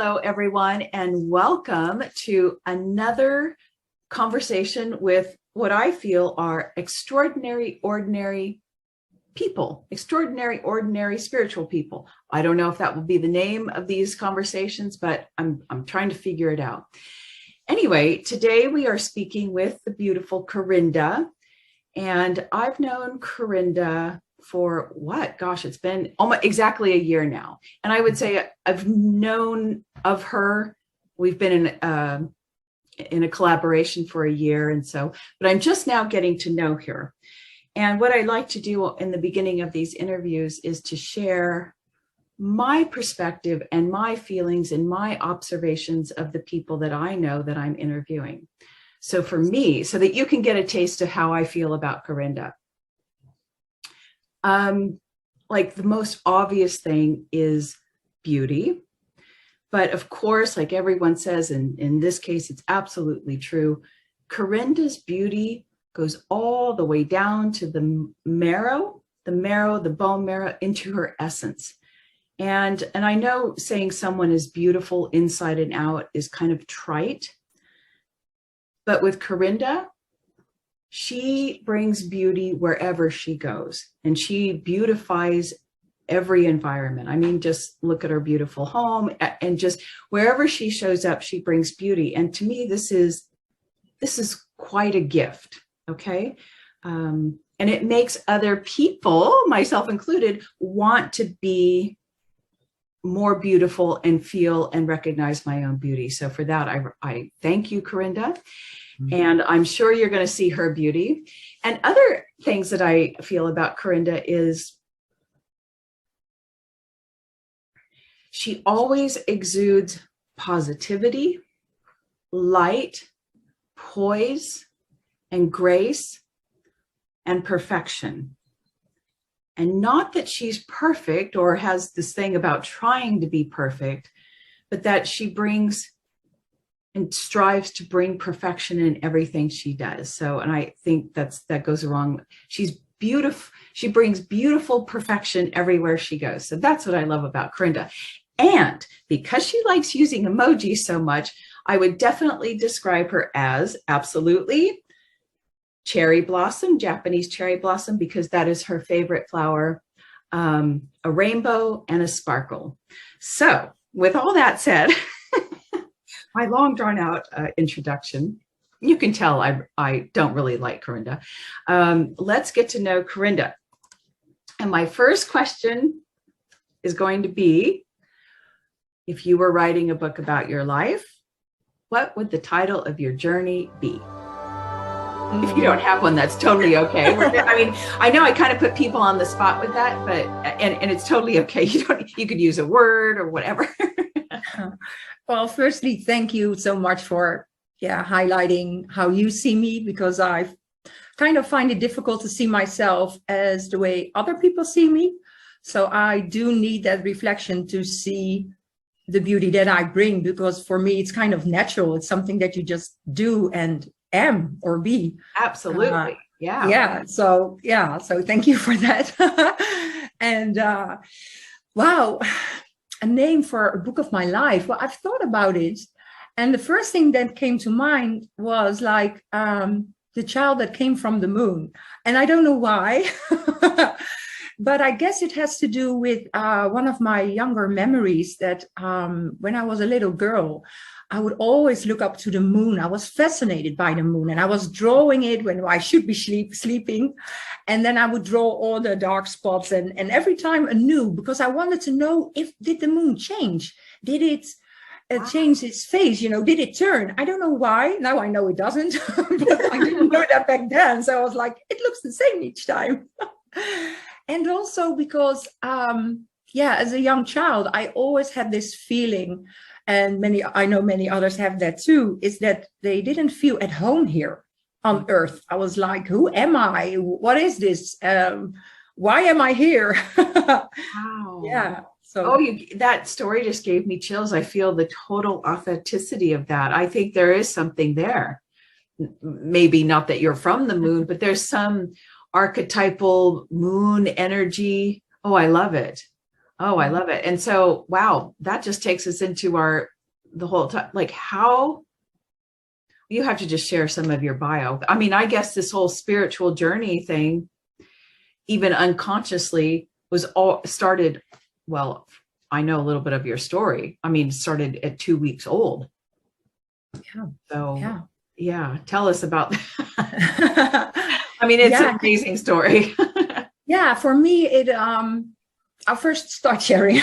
Hello, everyone, and welcome to another conversation with what I feel are extraordinary, ordinary people, extraordinary, ordinary spiritual people. I don't know if that will be the name of these conversations, but I'm trying to figure it out. Anyway, today we are speaking with the beautiful Corrinda, and I've known Corrinda for what? Gosh, it's been almost exactly a year now. And I would say I've known of her. We've been in a collaboration for a year. And so, but I'm just now getting to know her. And what I like to do in the beginning of these interviews is to share my perspective and my feelings and my observations of the people that I know that I'm interviewing. So for me, so that you can get a taste of how I feel about Corrinda. Like the most obvious thing is beauty. But of course, like everyone says, and in this case, it's absolutely true. Corrinda's beauty goes all the way down to the marrow, the bone marrow, into her essence. And I know saying someone is beautiful inside and out is kind of trite. But with Corrinda, she brings beauty wherever she goes, and she beautifies every environment. I mean, just look at her beautiful home, and just wherever she shows up, she brings beauty. And to me, this is quite a gift. Okay. And it makes other people, myself included, want to be more beautiful and feel and recognize my own beauty. So for that, I thank you, Corrinda. And I'm sure you're going to see her beauty. And other things that I feel about Corrinda is she always exudes positivity, light, poise, and grace, and perfection. And not that she's perfect or has this thing about trying to be perfect, but that she brings and strives to bring perfection in everything she does. So, and I think that goes along. She's beautiful. She brings beautiful perfection everywhere she goes. So that's what I love about Corrinda. And because she likes using emojis so much, I would definitely describe her as absolutely cherry blossom, Japanese cherry blossom, because that is her favorite flower, a rainbow and a sparkle. So with all that said, my long drawn out introduction, you can tell I don't really like Corrinda. Let's get to know Corrinda. And my first question is going to be, if you were writing a book about your life, what would the title of your journey be? If you don't have one, that's totally okay. I mean, I know I kind of put people on the spot with that, but and it's totally okay. You could use a word or whatever. Well, firstly, thank you so much for highlighting how you see me, because I kind of find it difficult to see myself as the way other people see me. So I do need that reflection to see the beauty that I bring, because for me, it's kind of natural. It's something that you just do and am or be. Absolutely. So thank you for that. And wow. A name for a book of my life. Well, I've thought about it. And the first thing that came to mind was like the child that came from the moon. And I don't know why, but I guess it has to do with one of my younger memories that when I was a little girl, I would always look up to the moon. I was fascinated by the moon, and I was drawing it when I should be sleeping. And then I would draw all the dark spots, and every time anew, because I wanted to know did the moon change? Did it change its face? Did it turn? I don't know why. Now I know it doesn't, but I didn't know that back then. So I was like, it looks the same each time. And also because, as a young child, I always had this feeling, and I know many others have that too, is that they didn't feel at home here on Earth. I was like, who am I? What is this? Why am I here? Wow. Yeah. So that story just gave me chills. I feel the total authenticity of that. I think there is something there. Maybe not that you're from the moon, but there's some archetypal moon energy. Oh, I love it. Oh, I love it. And so, wow, that just takes us into the whole time. Like, how you have to just share some of your bio. I mean, I guess this whole spiritual journey thing, even unconsciously, was all started. Well, I know a little bit of your story. I mean, started at 2 weeks old. Yeah. So, Yeah. yeah, tell us about that. I mean, it's an amazing story. Yeah, for me, I'll first start sharing.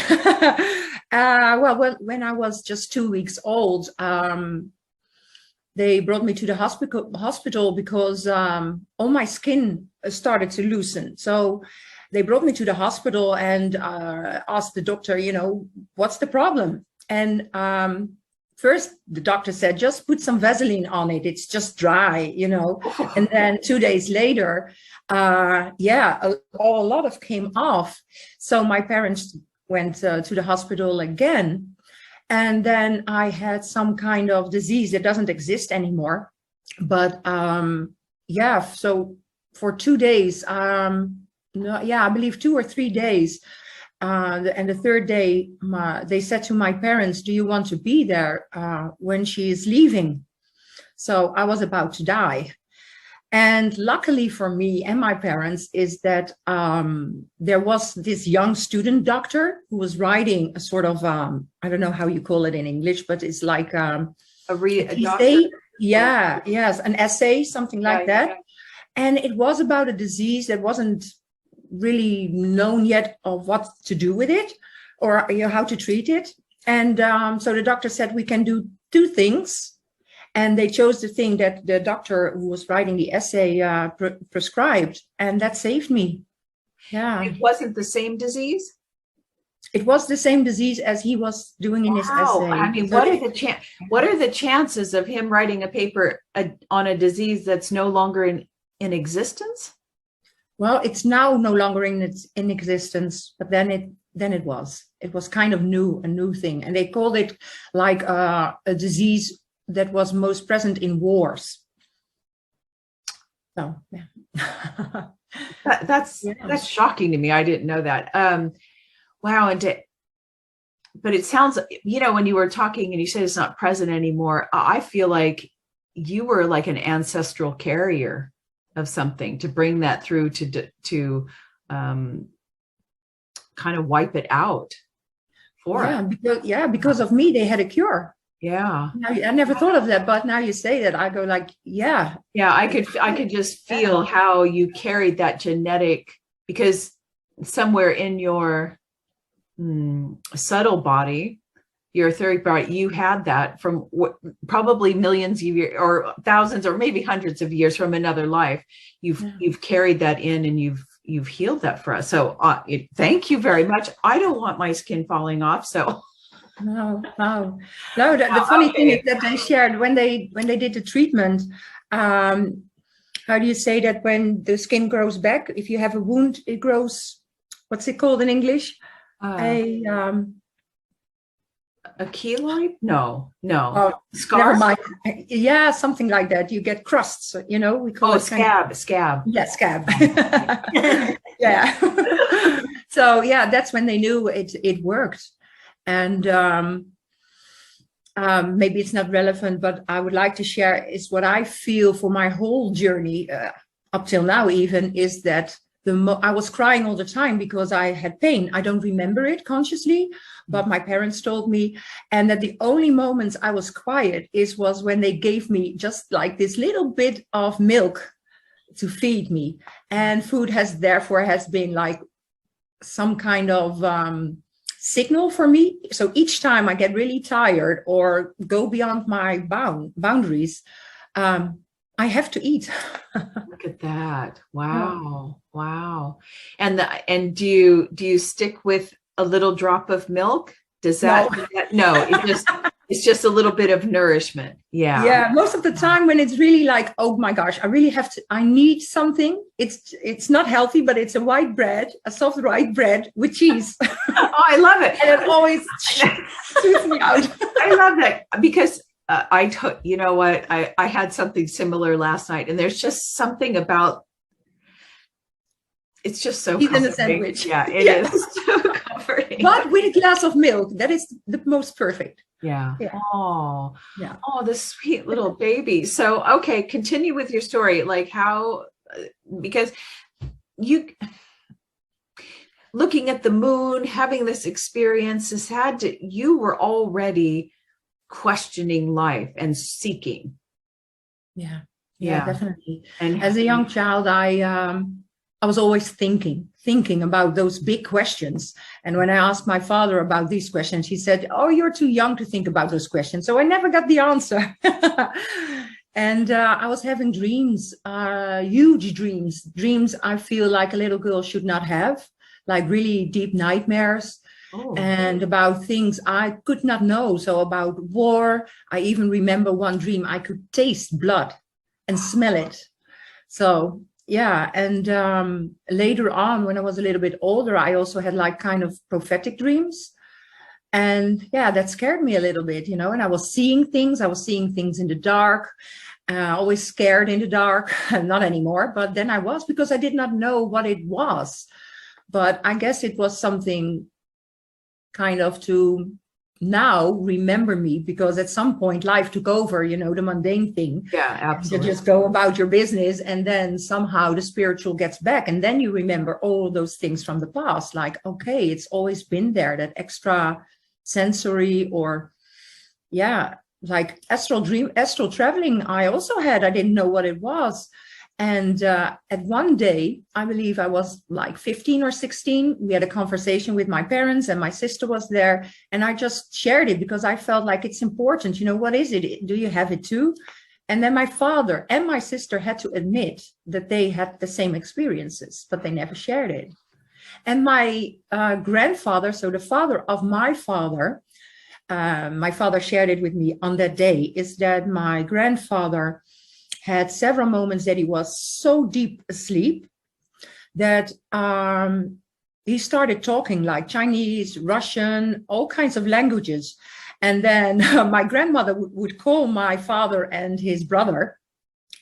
Well, when I was just 2 weeks old, they brought me to the hospital because all my skin started to loosen. So they brought me to the hospital and asked the doctor, what's the problem? And first, the doctor said, just put some Vaseline on it. It's just dry, And then 2 days later, a lot of came off. So my parents went to the hospital again. And then I had some kind of disease that doesn't exist anymore. But so for 2 days, I believe 2 or 3 days, and the third day, they said to my parents, do you want to be there when she is leaving? So I was about to die. And luckily for me and my parents is that there was this young student doctor who was writing a sort of, I don't know how you call it in English, but it's like an essay. Yeah, yes, an essay, something like that. Yeah. And it was about a disease that wasn't really known yet of what to do with it or how to treat it. And so the doctor said, we can do 2 things. And they chose the thing that the doctor who was writing the essay prescribed, and that saved me. Yeah. It wasn't the same disease? It was the same disease as he was doing in his essay. I mean, what are the chances of him writing a paper on a disease that's no longer in existence? Well, it's now no longer in existence, but then it was. It was kind of a new thing. And they called it like a disease that was most present in wars. So, yeah. That's shocking to me. I didn't know that. Wow. But it sounds, when you were talking and you said it's not present anymore, I feel like you were like an ancestral carrier of something to bring that through to kind of wipe it out for us. Because of me, they had a cure. Yeah. I never thought of that, but now you say that, I go like, yeah. Yeah, I could just feel how you carried that genetic, because somewhere in your subtle body, your etheric body, you had that from probably millions of years or thousands or maybe hundreds of years from another life. You've carried that in and you've healed that for us. So thank you very much. I don't want my skin falling off. So. No. The funny thing is that they shared when they did the treatment. How do you say that when the skin grows back? If you have a wound, it grows. What's it called in English? A keloid? No. Oh, scar. Never mind. Yeah, something like that. You get crusts. We call it scab. Yeah, scab. Yeah. So that's when they knew it worked. And maybe it's not relevant, but I would like to share is what I feel for my whole journey up till now even is that I was crying all the time because I had pain. I don't remember it consciously, but my parents told me, and that the only moments I was quiet was when they gave me just like this little bit of milk to feed me. And food has been like some kind of signal for me. So each time I get really tired or go beyond my boundaries, I have to eat. Look at that. Wow. Yeah. Wow. And do you stick with a little drop of milk? No, it's just a little bit of nourishment. Yeah. Yeah. Most of the time when it's really like, oh my gosh, I need something. It's not healthy, but it's a soft white bread with cheese. Oh, I love it. And it always shoots me out. I love that because you know what? I had something similar last night, and there's just something about it's just so comforting. In a sandwich. Yeah, it is so comforting. comforting. But with a glass of milk, that is the most perfect. Yeah. Yeah. Oh, Yeah. oh, the sweet little baby. So, okay, continue with your story. Like how, because you looking at the moon, having this experience, you were already questioning life and seeking. Yeah. Yeah. Definitely. And As a young child, I was always thinking about those big questions. And when I asked my father about these questions, he said, "Oh, you're too young to think about those questions." So I never got the answer. And I was having dreams, huge dreams I feel like a little girl should not have, like really deep nightmares. oh, And about things I could not know. So about war. I even remember one dream I could taste blood and smell it. So yeah, and later on, when I was a little bit older, I also had like kind of prophetic dreams. And yeah, that scared me a little bit, and I was seeing things. I was seeing things in the dark, always scared in the dark. Not anymore, but then I was, because I did not know what it was. But I guess it was something kind of to now remember me, because at some point life took over, the mundane thing. yeah, absolutely. You just go about your business, and then somehow the spiritual gets back, and then you remember all those things from the past, like, okay, it's always been there, that extra sensory, or like astral traveling I also had. I didn't know what it was. And at one day, I believe I was like 15 or 16, we had a conversation with my parents, and my sister was there, and I just shared it because I felt like it's important. What is it? Do you have it too? And then my father and my sister had to admit that they had the same experiences, but they never shared it. And my grandfather, so the father of my father shared it with me on that day, is that my grandfather had several moments that he was so deep asleep that he started talking like Chinese, Russian, all kinds of languages. And then my grandmother would call my father and his brother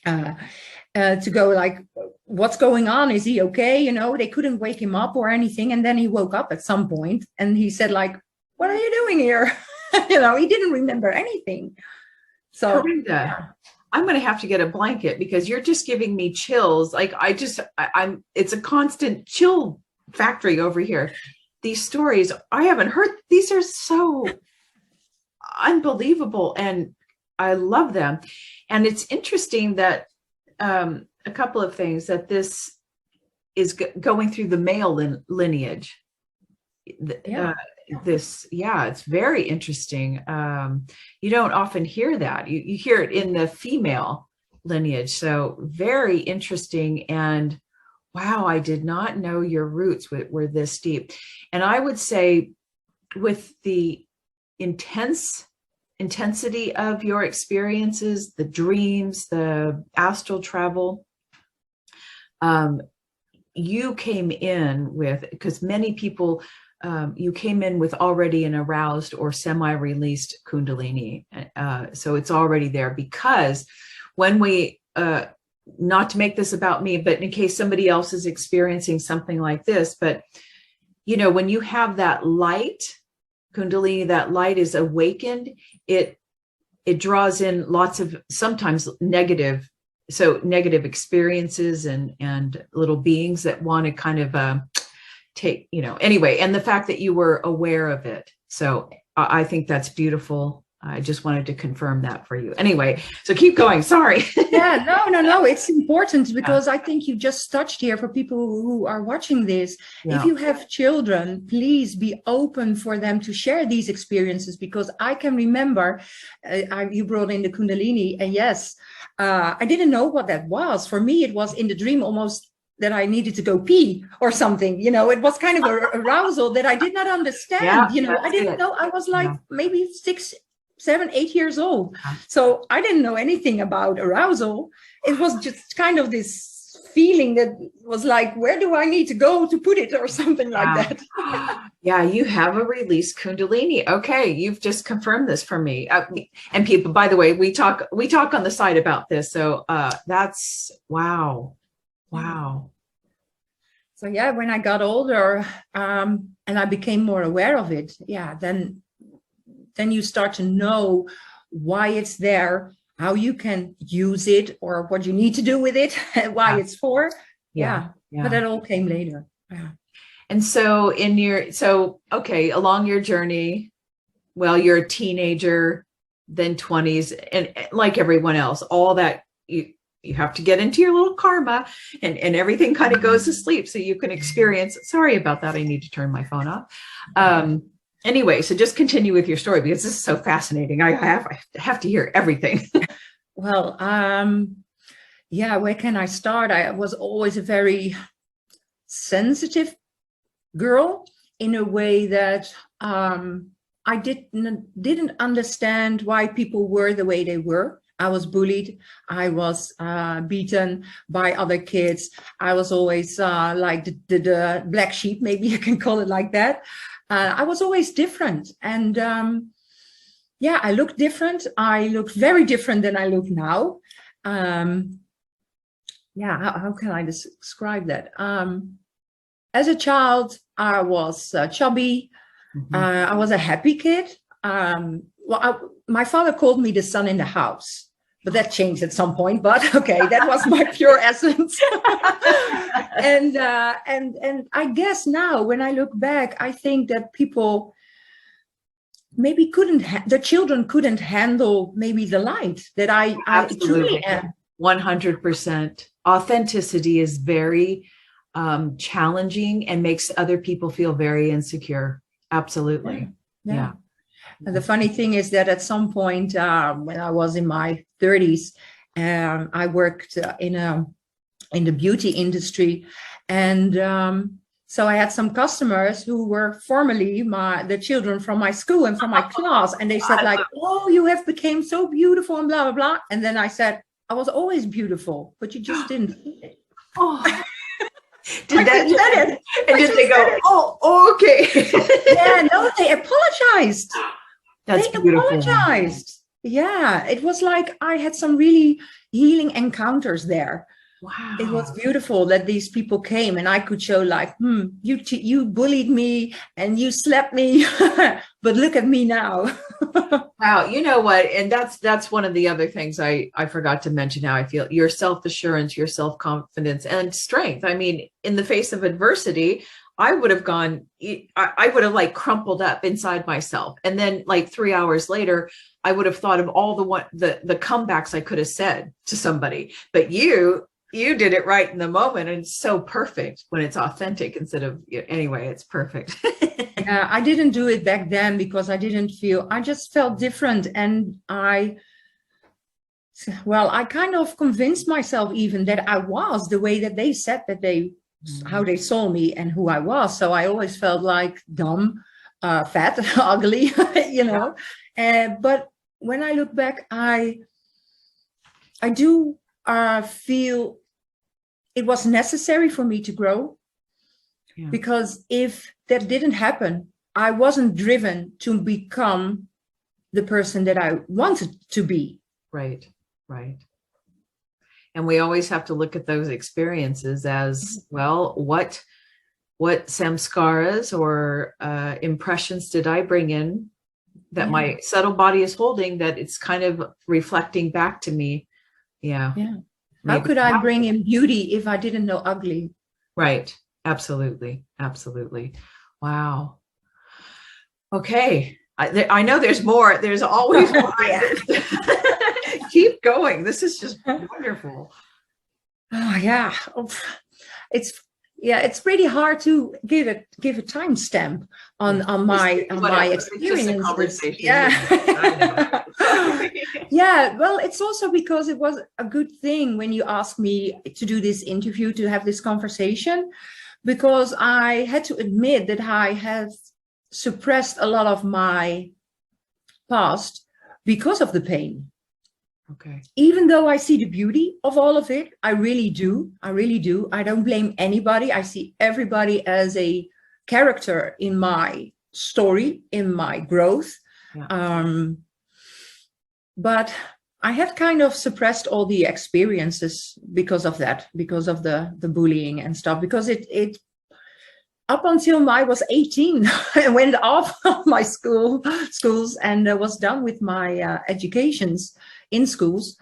to go like, what's going on? Is he okay? They couldn't wake him up or anything. And then he woke up at some point and he said like, what are you doing here? He didn't remember anything. So Corrinda, I'm going to have to get a blanket, because you're just giving me chills. Like it's a constant chill factory over here. These stories I haven't heard. These are so unbelievable, and I love them. And it's interesting that a couple of things, that this is going through the male lineage. It's very interesting. You don't often hear that. You hear it in the female lineage. So very interesting. And wow, I did not know your roots were this deep. And I would say, with the intensity of your experiences, the dreams, the astral travel, you came in with, because many people, you came in with already an aroused or semi-released Kundalini. So it's already there, because when we, not to make this about me, but in case somebody else is experiencing something like this, but when you have that light, Kundalini, that light is awakened, it draws in lots of sometimes negative experiences and little beings that want to kind of take, anyway, and the fact that you were aware of it. So I think that's beautiful. I just wanted to confirm that for you. Anyway, so keep going. Sorry. Yeah, no. It's important, because I think you just touched here for people who are watching this. Yeah. If you have children, please be open for them to share these experiences, because I can remember you brought in the Kundalini, and yes, I didn't know what that was. For me, it was in the dream almost that I needed to go pee or something. It was kind of a arousal that I did not understand. I didn't know. I was like maybe 6, 7, 8 years old. So I didn't know anything about arousal. It was just kind of this feeling that was like, where do I need to go to put it, or something like that. Yeah, you have a released Kundalini. Okay, you've just confirmed this for me. And people, by the way, we talk on the side about this. So that's wow. So yeah, when I got older, and I became more aware of it, yeah, then you start to know why it's there, how you can use it, or what you need to do with it, and why Yeah. it's for. Yeah. But it all came later. Yeah. And so okay, along your journey, well, you're a teenager, then 20s, and like everyone else, all that you have to get into your little karma, and everything kind of goes to sleep so you can experience. Sorry about that. I need to turn my phone off. Anyway, so just continue with your story because this is so fascinating. I have to hear everything. Well, yeah, where can I start? I was always a very sensitive girl in a way that I didn't understand why people were the way they were. I was bullied. I was beaten by other kids. I was always like the black sheep, maybe you can call it like that. I was always different. And yeah, I looked different. I looked very different than I look now. Yeah, how can I describe that? As a child, I was chubby. I was a happy kid. My father called me the sun in the house, but that changed at some point. But okay, that was my pure essence. And I guess now, when I look back, I think that people maybe the children couldn't handle maybe the light that I truly am. 100%. Authenticity is very challenging and makes other people feel very insecure. Absolutely. Yeah. And the funny thing is that at some point, when I was in my 30s, I worked in the beauty industry, and so I had some customers who were formerly the children from my school and from my class, and they said like, "Oh, you have become so beautiful," and blah blah blah. And then I said, "I was always beautiful, but you just didn't see it." Oh. Did they go, "Oh, okay"? Yeah, no, they apologized. That's they beautiful. Apologized. Yeah, it was like I had some really healing encounters there. Wow. It was beautiful that these people came and I could show like, you bullied me and you slapped me, but look at me now. Wow. You know what? And that's one of the other things I forgot to mention how I feel. Your self-assurance, your self-confidence and strength. I mean, in the face of adversity, I would have like crumpled up inside myself. And then like 3 hours later, I would have thought of all the comebacks I could have said to somebody. But you did it right in the moment. And it's so perfect when it's authentic instead of, anyway, it's perfect. Yeah, I didn't do it back then because I just felt different. And I kind of convinced myself even that I was the way that they said that how they saw me and who I was. So I always felt like dumb, fat, ugly, but when I look back, I do feel it was necessary for me to grow. Yeah. Because if that didn't happen, I wasn't driven to become the person that I wanted to be. Right. And we always have to look at those experiences as, well, what samskaras or impressions did I bring in that my subtle body is holding, that it's kind of reflecting back to me. Yeah. How could I bring in beauty if I didn't know ugly? Right. Absolutely. Wow. Okay. I know there's more. There's always more. Keep going. This is just wonderful. Oh yeah. It's pretty hard to give a timestamp on my experiences. Yeah. Yeah. Well, it's also because it was a good thing when you asked me to do this interview, to have this conversation, because I had to admit that I have suppressed a lot of my past because of the pain. Okay. Even though I see the beauty of all of it, I really do. I don't blame anybody. I see everybody as a character in my story, in my growth. Yeah. But I had kind of suppressed all the experiences because of that, because of the bullying and stuff, because it up until I was 18, I went off of my schools and was done with my educations in schools.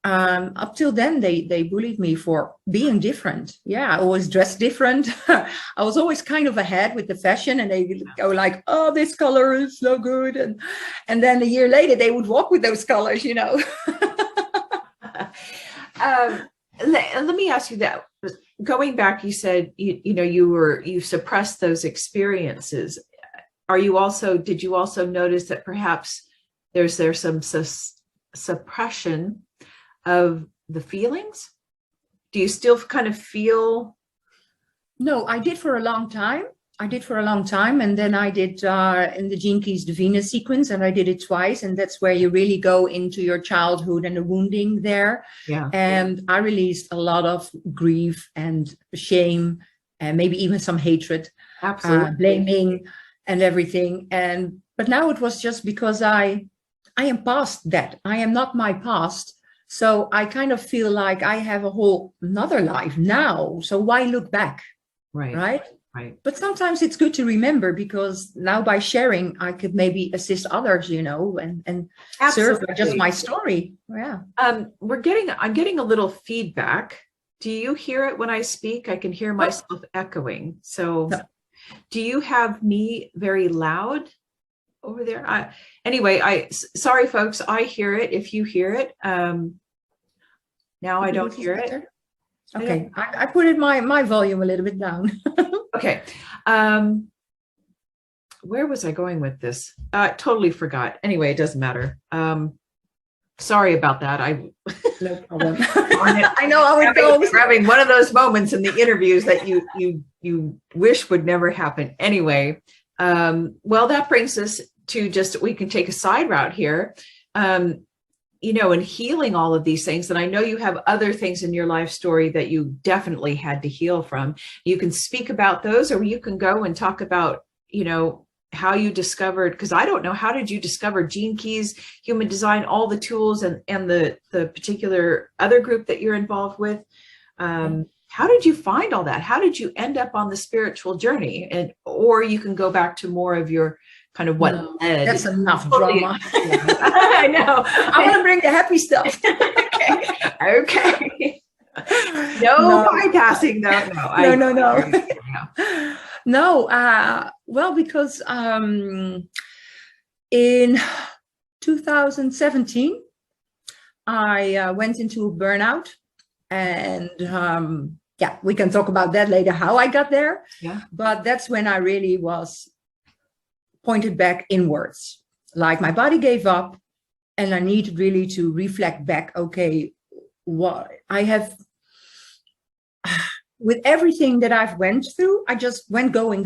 Up till then, they bullied me for being different. Yeah, I always dressed different. I was always kind of ahead with the fashion, and they go like, "Oh, this color is so good," and then a year later they would walk with those colors, you know. Let me ask you that. Going back, you said you suppressed those experiences. Did you also notice that perhaps there's some suppression of the feelings? Do you still kind of feel? No, I did for a long time. And then I did in the Gene Keys, the Venus sequence, and I did it twice. And that's where you really go into your childhood and the wounding there. Yeah. And I released a lot of grief and shame and maybe even some hatred, Absolutely. blaming and everything. But now it was just because I am past that. I am not my past. So I kind of feel like I have a whole another life now. So why look back? Right. But sometimes it's good to remember, because now by sharing, I could maybe assist others, you know, and serve just my story. Yeah. I'm getting a little feedback. Do you hear it when I speak? I can hear myself echoing. So no. Do you have me very loud over there? Sorry, folks, I hear it. If you hear it, now I don't hear it. Okay, I put it my volume a little bit down. Okay. Where was I going with this? Totally forgot. Anyway, it doesn't matter. Sorry about that. No problem. I know how it goes. We're having one of those moments in the interviews that you wish would never happen. Anyway, well, that brings us to we can take a side route here. And healing all of these things. And I know you have other things in your life story that you definitely had to heal from. You can speak about those, or you can go and talk about, how you discovered, because I don't know, how did you discover Gene Keys, Human Design, all the tools and the particular other group that you're involved with? How did you find all that? How did you end up on the spiritual journey? Or you can go back to more of your kind of what led. That's enough drama. I know. I want to bring the happy stuff. Okay. No bypassing though. No. No. Well, because in 2017, I went into a burnout, and we can talk about that later, how I got there. Yeah. But that's when I really was pointed back inwards, like my body gave up, and I needed really to reflect back. Okay, what I have, with everything that I've went through, I just went going,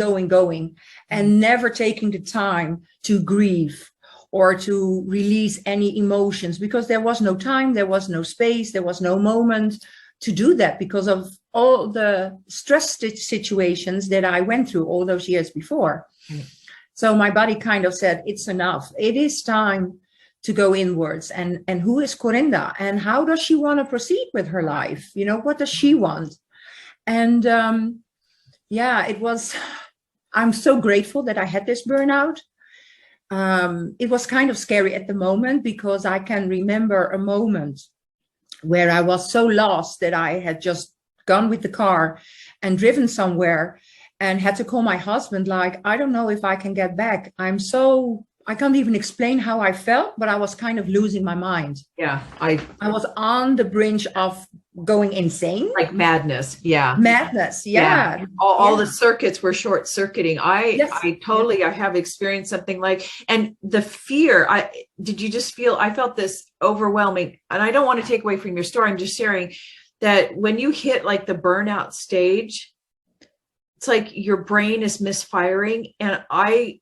and never taking the time to grieve or to release any emotions, because there was no time, there was no space, there was no moment to do that, because of all the stress situations that I went through all those years before. So my body kind of said, it's enough. It is time to go inwards. And who is Corrinda? And how does she want to proceed with her life? What does she want? And it was, I'm so grateful that I had this burnout. It was kind of scary at the moment, because I can remember a moment where I was so lost that I had just gone with the car and driven somewhere, and had to call my husband, like, I don't know if I can get back. I can't even explain how I felt, but I was kind of losing my mind. Yeah. I was on the brink of going insane. Like madness. Yeah. Madness. Yeah. All the circuits were short circuiting. I have experienced something like, and the fear, did you just feel, I felt this overwhelming, and I don't want to take away from your story. I'm just sharing that when you hit like the burnout stage, it's like your brain is misfiring. And I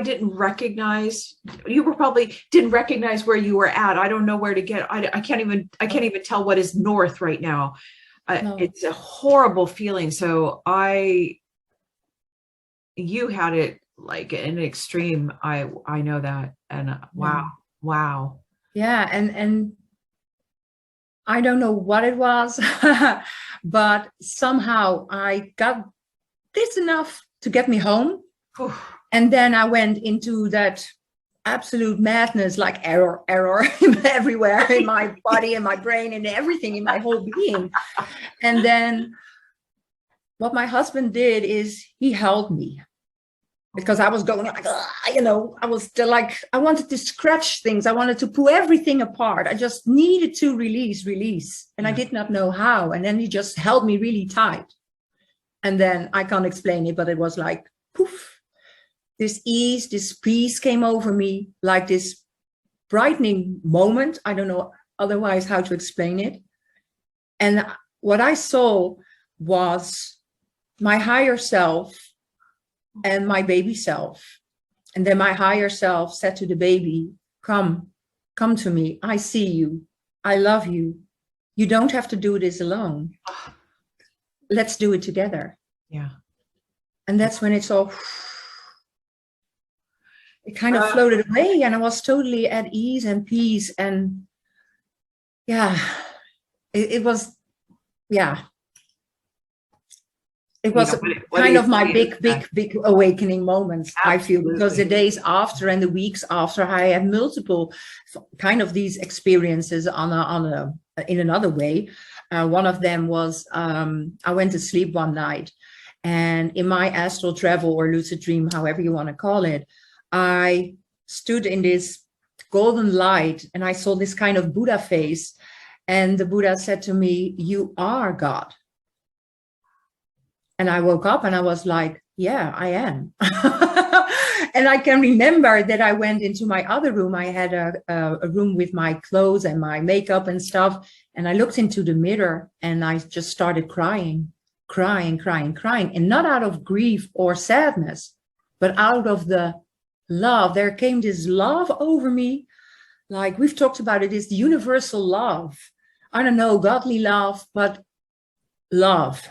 didn't recognize, didn't recognize where you were at. I don't know where to get. I can't even tell what is north right now. No. It's a horrible feeling. So you had it like in an extreme. I know that. And wow. Yeah. And I don't know what it was, but somehow I got just enough to get me home. Whew. And then I went into that absolute madness, like error everywhere in my body and my brain and everything in my whole being. And then what my husband did is he held me, because I was going like, I was still like, I wanted to scratch things. I wanted to pull everything apart. I just needed to release. And I did not know how. And then he just held me really tight. And then I can't explain it, but it was like, poof, this ease, this peace came over me, like this brightening moment. I don't know otherwise how to explain it. And what I saw was my higher self and my baby self. And then my higher self said to the baby, come to me. I see you. I love you. You don't have to do this alone. Let's do it together. Yeah. And that's when it kind of floated away, and I was totally at ease and peace. And yeah, it was, yeah. It was kind of my big awakening moments. Absolutely. I feel, because the days after and the weeks after, I had multiple kind of these experiences in another way. One of them was I went to sleep one night, and in my astral travel or lucid dream, however you want to call it, I stood in this golden light and I saw this kind of Buddha face, and the Buddha said to me, "You are God." And I woke up and I was like, yeah, I am. And I can remember that I went into my other room. I had a room with my clothes and my makeup and stuff. And I looked into the mirror and I just started crying. And not out of grief or sadness, but out of the love. There came this love over me. Like we've talked about it, is the universal love. I don't know, godly love, but love.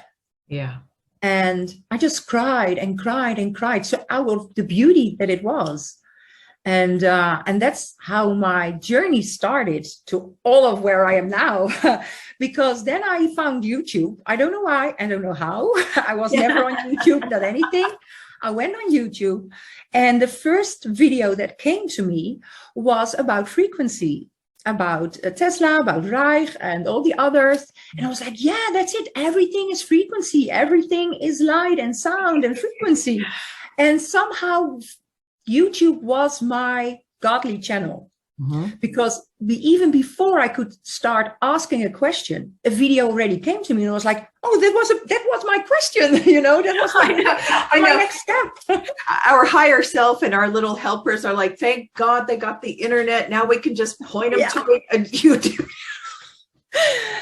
Yeah. And I just cried. So out of the beauty that it was. And that's how my journey started to all of where I am now. Because then I found YouTube. I don't know why, I don't know how. I was never on YouTube, not anything. I went on YouTube, and the first video that came to me was about frequency, about Tesla, about Reich and all the others. And I was like, yeah, that's it. Everything is frequency. Everything is light and sound and frequency. And somehow YouTube was my godly channel. Because even before I could start asking a question, a video already came to me, and I was like, oh, that was my question. That was my next step. Our higher self and our little helpers are like, thank God they got the internet. Now we can just point them to a YouTube.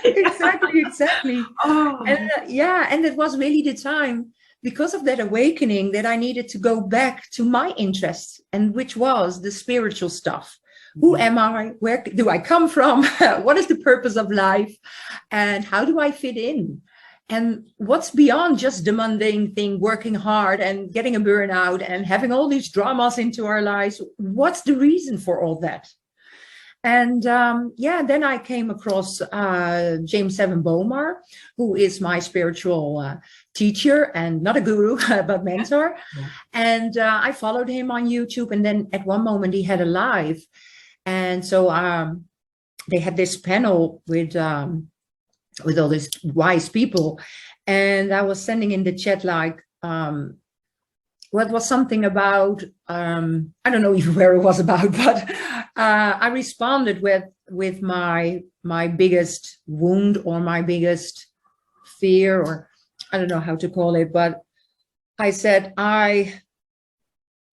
Exactly. Oh. And it was really the time, because of that awakening, that I needed to go back to my interest, and which was the spiritual stuff. Who am I? Where do I come from? What is the purpose of life? And how do I fit in? And what's beyond just the mundane thing, working hard and getting a burnout and having all these dramas into our lives? What's the reason for all that? And then I came across James Seven Bomar, who is my spiritual teacher, and not a guru, but mentor. Yeah. And I followed him on YouTube. And then at one moment he had a live. And so they had this panel with all these wise people. And I was sending in the chat like, what was something about, I don't know even where it was about, but I responded with my biggest wound or my biggest fear, or I don't know how to call it, but I said, I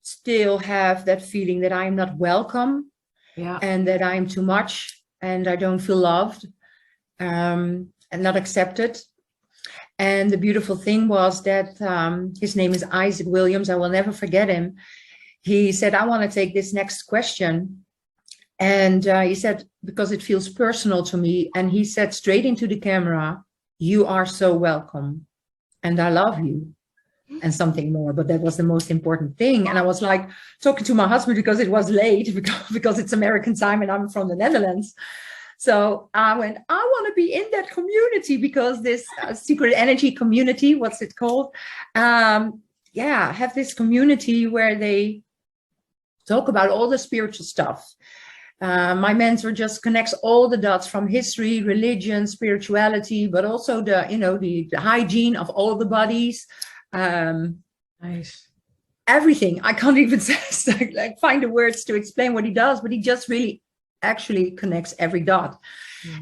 still have that feeling that I'm not welcome. Yeah. And that I'm too much and I don't feel loved and not accepted. And the beautiful thing was that his name is Isaac Williams. I will never forget him. He said, I want to take this next question. And he said, because it feels personal to me. And he said straight into the camera, you are so welcome. And I love you. And something more, but that was the most important thing. And I was like talking to my husband, because it was late, because it's American time and I'm from the Netherlands. So I went, I want to be in that community, because this secret energy community, what's it called? Have this community where they talk about all the spiritual stuff. My mentor just connects all the dots from history, religion, spirituality, but also the hygiene of all the bodies. Nice. Everything. I can't even find the words to explain what he does, but he just really actually connects every dot.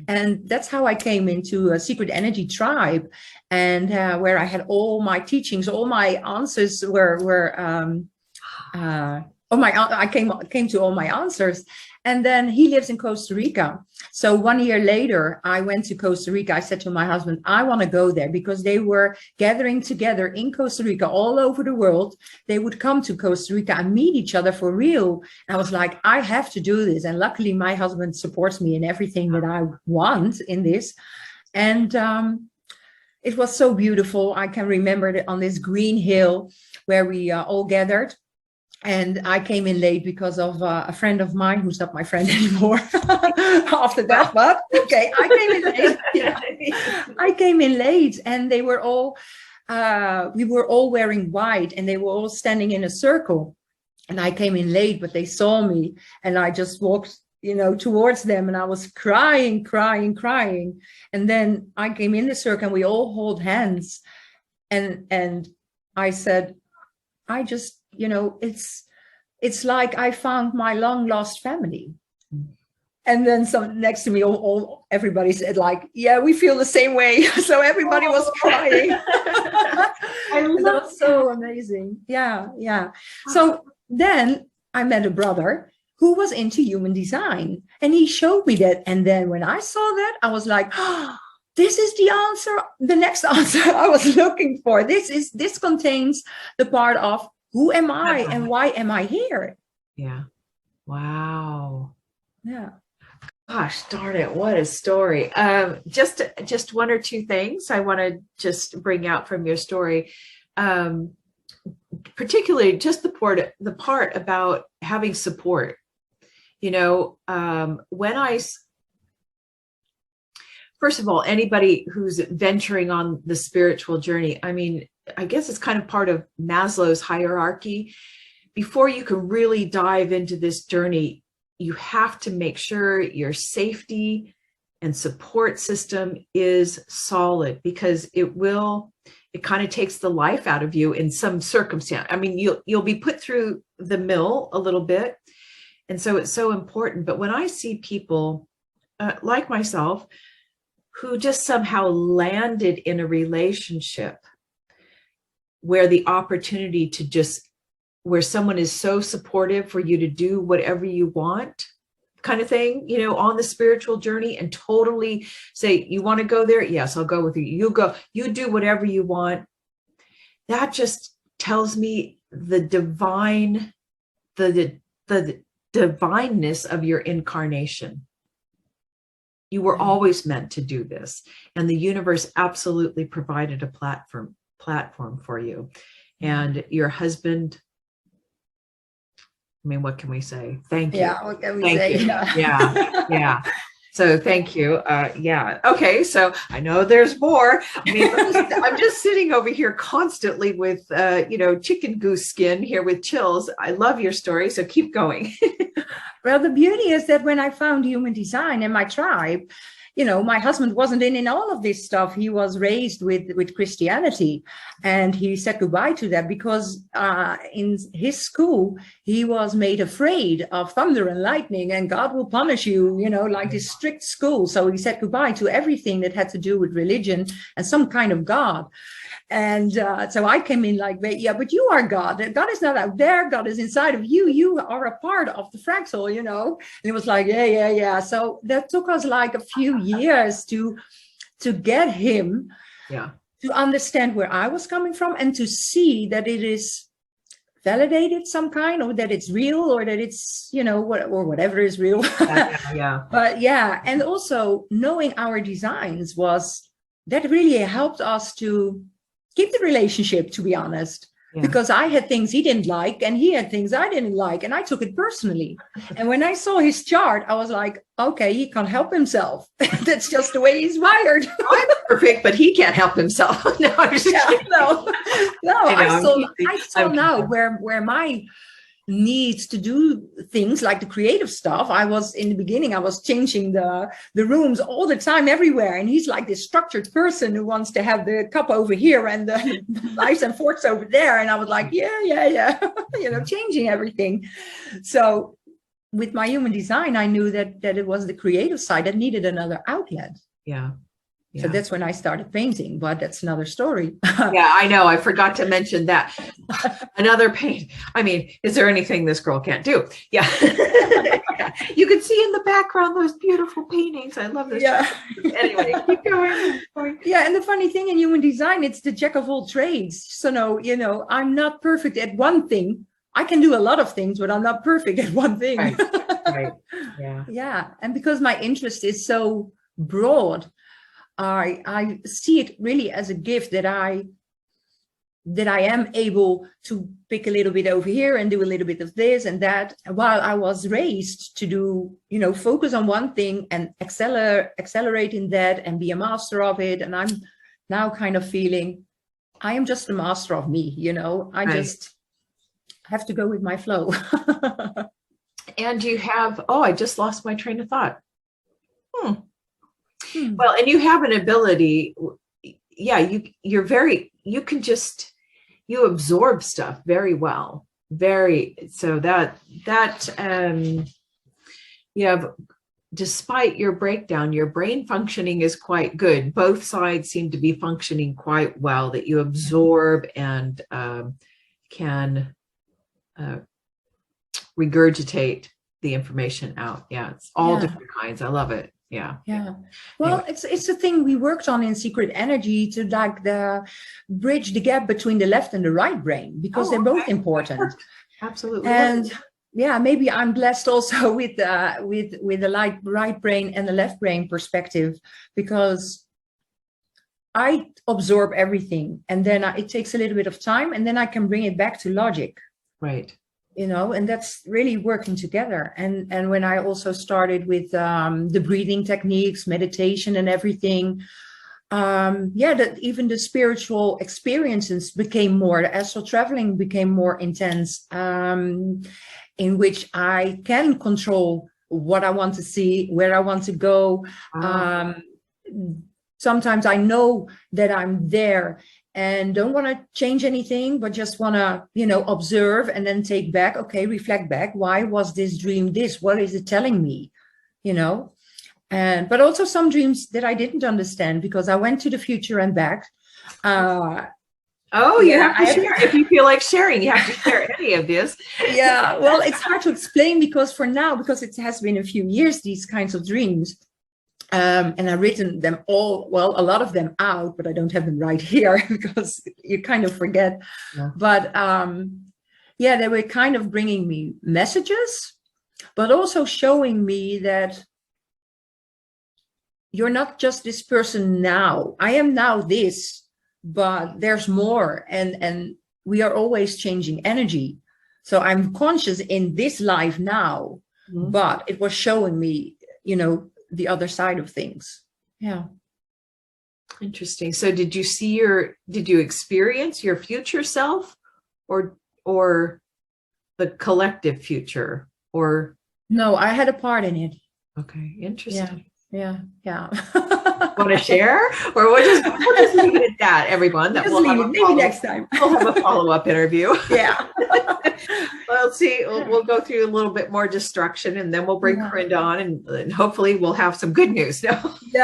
And that's how I came into a secret energy tribe, and where I had all my teachings, all my answers I came to all my answers. And then he lives in Costa Rica. So 1 year later, I went to Costa Rica. I said to my husband, I want to go there, because they were gathering together in Costa Rica all over the world. They would come to Costa Rica and meet each other for real. And I was like, I have to do this. And luckily, my husband supports me in everything that I want in this. And it was so beautiful. I can remember that on this green hill where we all gathered. And I came in late because of a friend of mine who's not my friend anymore after that. But okay, I came in late. Yeah. I came in late, and they were all, we were all wearing white, and they were all standing in a circle. And I came in late, but they saw me, and I just walked, towards them, and I was crying. And then I came in the circle, and we all hold hands. And I said, I just, it's like I found my long lost family. And then some next to me, everybody said like, yeah, we feel the same way. So everybody was crying. That was so amazing. Yeah. So then I met a brother who was into human design, and he showed me that. And then when I saw that, I was like, oh, this is the answer, the next answer I was looking for. This contains the part of, who am I and why am I here? Yeah. Wow. Yeah. Gosh darn it, what a story. Just one or two things I want to just bring out from your story. Particularly just the part about having support. First of all, anybody who's venturing on the spiritual journey, I guess it's kind of part of Maslow's hierarchy. Before you can really dive into this journey, you have to make sure your safety and support system is solid, because it kind of takes the life out of you in some circumstance. You'll be put through the mill a little bit. And so it's so important. But when I see people like myself who just somehow landed in a relationship where the opportunity where someone is so supportive for you to do whatever you want, kind of thing, on the spiritual journey, and totally say, you want to go there? Yes, I'll go with you. You go, you do whatever you want. That just tells me the divineness of your incarnation. You were always meant to do this, and the universe absolutely provided a platform for you. And your husband, what can we say? Thank you. Yeah, what can we say? Yeah. So thank you. Yeah. Okay. So I know there's more. I'm just sitting over here constantly with, chicken goose skin here with chills. I love your story. So keep going. Well, the beauty is that when I found human design in my tribe, my husband wasn't in all of this stuff. He was raised with Christianity, and he said goodbye to that because in his school, he was made afraid of thunder and lightning, and God will punish you, like this strict school. So he said goodbye to everything that had to do with religion and some kind of God. And so I came in like, yeah, but you are God. God is not out there. God is inside of you. You are a part of the fractal, And it was like, yeah. So that took us like a few years to get him to understand where I was coming from, and to see that it is validated some kind, or that it's real, or that it's, or whatever is real. Yeah. But yeah. And also knowing our designs that really helped us to keep the relationship, to be honest. Yeah. because I had things he didn't like and he had things I didn't like, and I took it personally. And when I saw his chart, I was like, okay, he can't help himself. That's just the way he's wired. I'm perfect, but he can't help himself. No, I'm just kidding. No, I know, I saw now where my needs to do things like the creative stuff. I was in the beginning, I was changing the rooms all the time everywhere. And he's like this structured person who wants to have the cup over here and the knives and forks over there. And I was like, yeah, changing everything. So with my human design, I knew that it was the creative side that needed another outlet. Yeah. So that's when I started painting, but that's another story. Yeah, I know. I forgot to mention that. Another paint. I mean, is there anything this girl can't do? Yeah. You can see in the background those beautiful paintings. I love this. Yeah. Anyway, keep going. Yeah, and the funny thing in human design, it's the jack of all trades. So no, I'm not perfect at one thing. I can do a lot of things, but I'm not perfect at one thing. Right. Yeah. Yeah, and because my interest is so broad, I see it really as a gift that I am able to pick a little bit over here and do a little bit of this and that, while I was raised to do, focus on one thing and accelerate in that and be a master of it. And I'm now kind of feeling I am just a master of me, I just have to go with my flow. And you have, I just lost my train of thought. Well, and you have an ability, you absorb stuff very well, so that you have, despite your breakdown, your brain functioning is quite good. Both sides seem to be functioning quite well, that you absorb and can regurgitate the information out. Yeah, it's all different kinds. I love it. Yeah. Well, it's a thing we worked on in Secret Energy to bridge the gap between the left and the right brain, because they're both important. Absolutely. And maybe I'm blessed also with the right brain and the left brain perspective, because I absorb everything, and then it takes a little bit of time, and then I can bring it back to logic. Right. And that's really working together. And when I also started with the breathing techniques, meditation and everything, that even the spiritual experiences became more, the astral traveling became more intense, in which I can control what I want to see, where I want to go. Sometimes I know that I'm there and don't want to change anything, but just want to, observe and then take back, reflect back. Why was this dream this? What is it telling me? But also some dreams that I didn't understand, because I went to the future and back. You have to share. If you feel like sharing, you have to share any of this. Yeah, well, it's hard to explain because it has been a few years, these kinds of dreams. And I've written them all, a lot of them out, but I don't have them right here because you kind of forget. Yeah. But they were kind of bringing me messages, but also showing me that you're not just this person now. I am now this, but there's more. And we are always changing energy. So I'm conscious in this life now, but it was showing me, the other side of things. Yeah. Interesting. So did you experience your future self or the collective future, or? No, I had a part in it. Okay. Interesting. Yeah. Want to share, or we'll just leave it at that, everyone. That maybe next time. We'll have a follow-up interview. Yeah. Well, see, we'll go through a little bit more destruction, and then we'll bring Corrinda on, and hopefully we'll have some good news. No,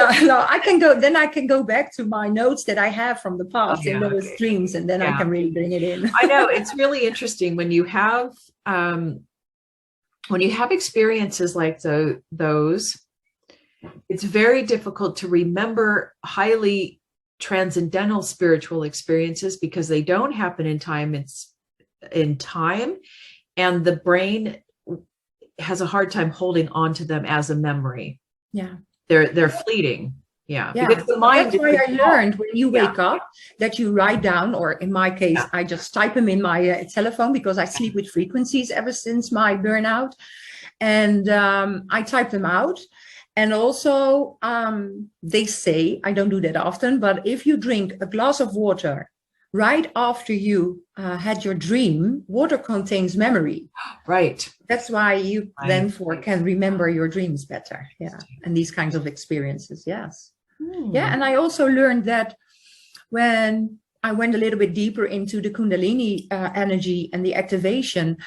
I can go back to my notes that I have from the past in those dreams, and then I can really bring it in. I know, it's really interesting when you have experiences like those. It's very difficult to remember highly transcendental spiritual experiences because they don't happen in time. It's in time, and the brain has a hard time holding on to them as a memory. Yeah, they're fleeting. Yeah. Yeah, Because the mind that's why I is learned when you yeah. wake up that you write down, or in my case, Yeah. I just type them in my telephone because I sleep with frequencies ever since my burnout. And I type them out. And also, they say, I don't do that often, but if you drink a glass of water right after you had your dream, water contains memory. Right. That's why you then can remember your dreams better. Yeah. And these kinds of experiences. Yes. Yeah. And I also learned that when I went a little bit deeper into the Kundalini energy and the activation,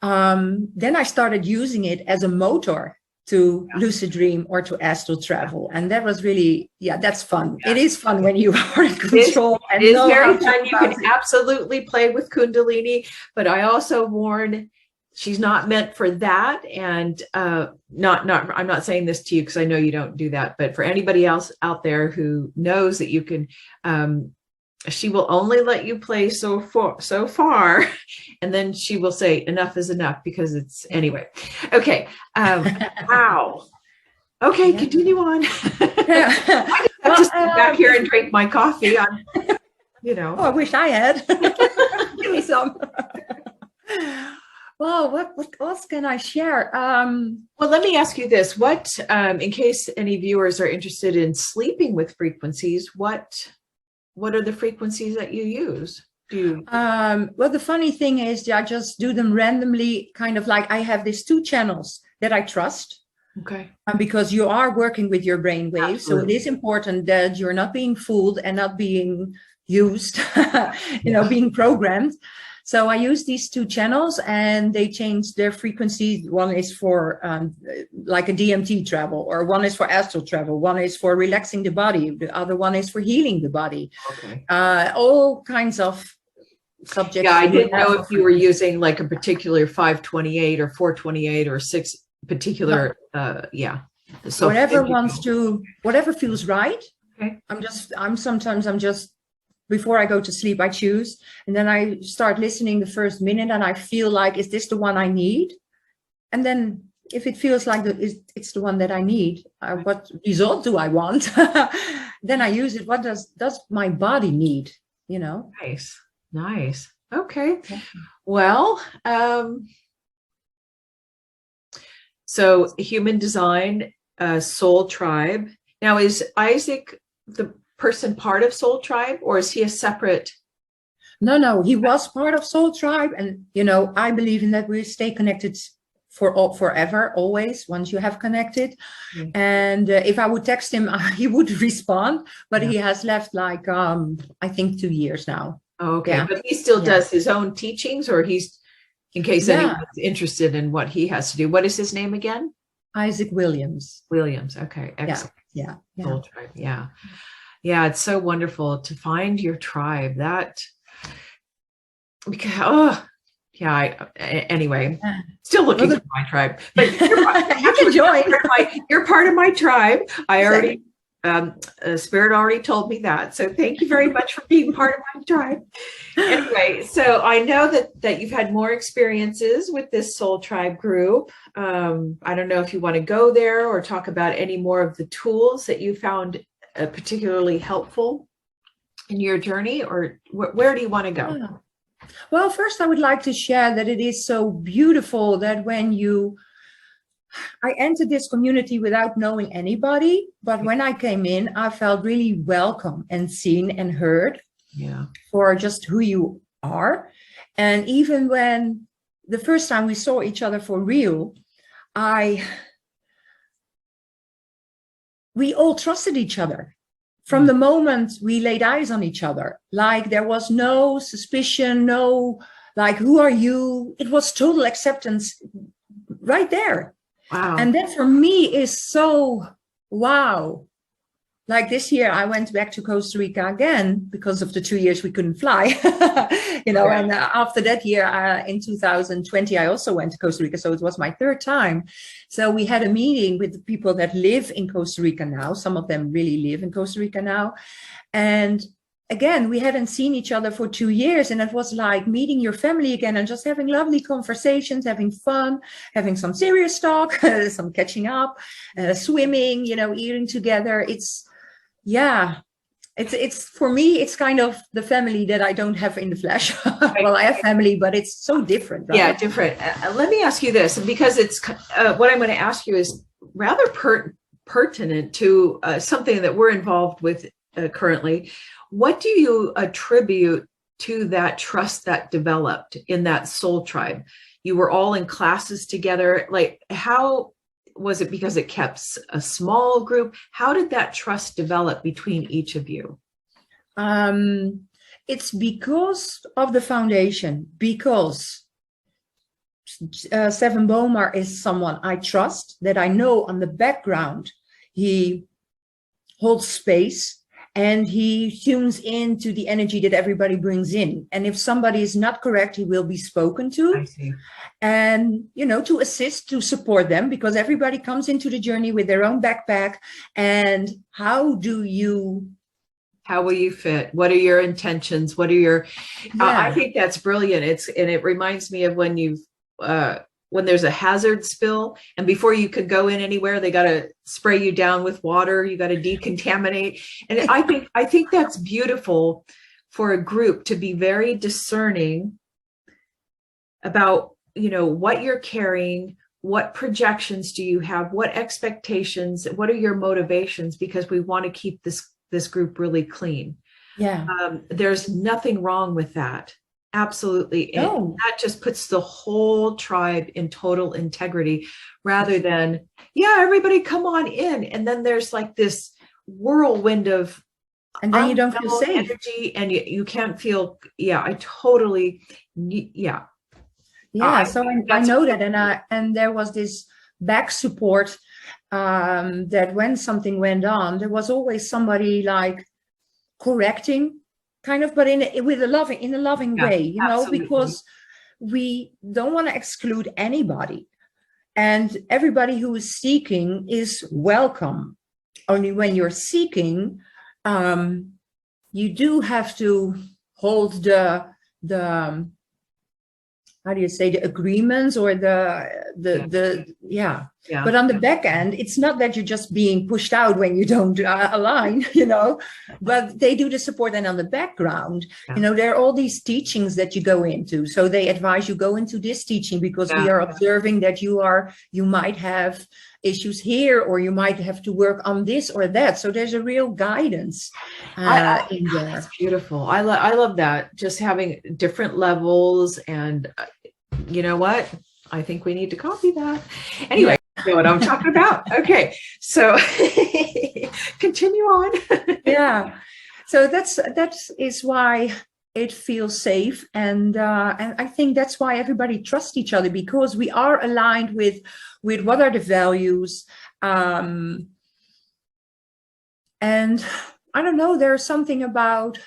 then I started using it as a motor to lucid dream or to astral travel. And that was really, that's fun. It is fun when you are in control. It is very fun. You can absolutely play with Kundalini, but I also warn, she's not meant for that. And I'm not saying this to you because I know you don't do that, but for anybody else out there who knows that you can, she will only let you play so far, and then she will say enough is enough, because it's anyway. Okay. Wow. Okay, continue on. I just have to sit back here and drink my coffee. Oh, I wish I had. Give me some. Well, what else can I share? Well, let me ask you this. What, in case any viewers are interested in sleeping with frequencies, what are the frequencies that you use? Well, the funny thing is, I just do them randomly, kind of like I have these 2 channels that I trust. Okay. Because you are working with your brain waves. So it is important that you're not being fooled and not being used, being programmed. So I use these 2 channels and they change their frequency. One is for like a DMT travel, or one is for astral travel. One is for relaxing the body. The other one is for healing the body. Okay. All kinds of subjects. Yeah, I didn't know if you were using like a particular 528 or 428 or 6 particular, So whatever feels right. Okay. I'm just, before I go to sleep, I choose, and then I start listening the first minute and I feel like, is this the one I need? And then if it feels like it's the one that I need, what result do I want? Then I use it. What does my body need? Nice. Okay. Well, so Human Design, Soul Tribe. Now, is Isaac the person part of Soul Tribe, or is he a separate? No, he was part of Soul Tribe. And, I believe in that we stay connected forever, always, once you have connected. Mm-hmm. And if I would text him, he would respond, but he has left like, I think 2 years now. Okay. Yeah. But he still does his own teachings, or he's, in case anyone's interested in what he has to do. What is his name again? Isaac Williams. Okay. Excellent. Yeah. Soul Tribe. Yeah. Yeah. It's so wonderful to find your tribe. Anyway, still looking for my tribe, but you can join. You're part of my tribe. I already, Spirit already told me that. So thank you very much for being part of my tribe. Anyway, so I know that you've had more experiences with this Soul Tribe group. I don't know if you want to go there or talk about any more of the tools that you found particularly helpful in your journey, or where do you want to go? Yeah. Well, first I would like to share that it is so beautiful that I entered this community without knowing anybody, but when I came in, I felt really welcome and seen and heard for just who you are. And even when the first time we saw each other for real, we all trusted each other. From the moment we laid eyes on each other, like there was no suspicion, no, like, who are you? It was total acceptance right there. Wow. And that for me is so wow. Like this year, I went back to Costa Rica again because of the 2 years we couldn't fly, and after that year, in 2020, I also went to Costa Rica. So it was my 3rd time. So we had a meeting with the people that live in Costa Rica now. Some of them really live in Costa Rica now. And again, we hadn't seen each other for 2 years. And it was like meeting your family again and just having lovely conversations, having fun, having some serious talk, some catching up, swimming, eating together. Yeah. It's for me, it's kind of the family that I don't have in the flesh. Right. Well, I have family, but it's so different, Yeah, right? different. Let me ask you this, because it's what I'm going to ask you is rather pertinent to something that we're involved with currently. What do you attribute to that trust that developed in that soul tribe? You were all in classes together. Like, how was it? Because it kept a small group. How did that trust develop between each of you? Um, it's because of the foundation, because Seven Bomar is someone I trust, that I know on the background he holds space and he tunes into the energy that everybody brings in. And if somebody is not correct, he will be spoken to. I see. And, you know, to assist, to support them, because everybody comes into the journey with their own backpack. And how will you fit? What are your intentions? What are your, I think that's brilliant. And it reminds me of when there's a hazard spill and before you could go in anywhere, they got to spray you down with water. You got to decontaminate. And I think that's beautiful for a group to be very discerning about, you know, what you're carrying, what projections do you have, what expectations, what are your motivations, because we want to keep this group really clean. Yeah. There's nothing wrong with that. Absolutely. No. And that just puts the whole tribe in total integrity rather than, yeah, everybody come on in. And then there's like this whirlwind of, and then you don't feel safe. Energy, and you can't feel, yeah, I totally, yeah. Yeah. So I know that. And there was this back support that when something went on, there was always somebody like correcting, kind of, but in a loving way, you know, absolutely. Because we don't want to exclude anybody, and everybody who is seeking is welcome. Only when you're seeking, you do have to hold the how do you say, the agreements or yeah. But on the back end, it's not that you're just being pushed out when you don't align, you know, but they do the support. And on the background, you know, there are all these teachings that you go into. So they advise you go into this teaching because we are observing that you might have issues here, or you might have to work on this or that. So there's a real guidance in there. That's beautiful. I love that. Just having different levels, and you know what? I think we need to copy that. Anyway, you know what I'm talking about. Okay, so continue on. Yeah. So that is why it feels safe, and I think that's why everybody trusts each other, because we are aligned with what are the values, and I don't know, there's something about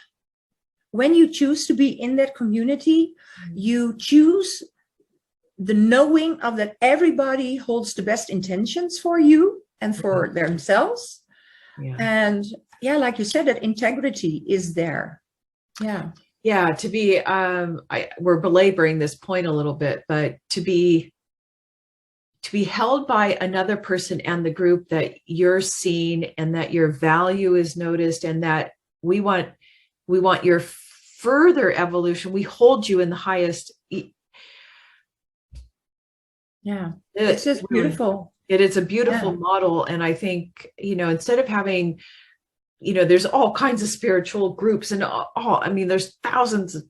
when you choose to be in that community, you choose the knowing of that everybody holds the best intentions for you and for themselves. Yeah. And yeah, like you said, that integrity is there. Yeah. Yeah, to be, we're belaboring this point a little bit, but to be held by another person and the group that you're seen and that your value is noticed and that we want your further evolution. We hold you in the highest. Yeah, it's just beautiful. It is a beautiful model. And I think, you know, instead of having, you know, there's all kinds of spiritual groups and I mean, there's thousands of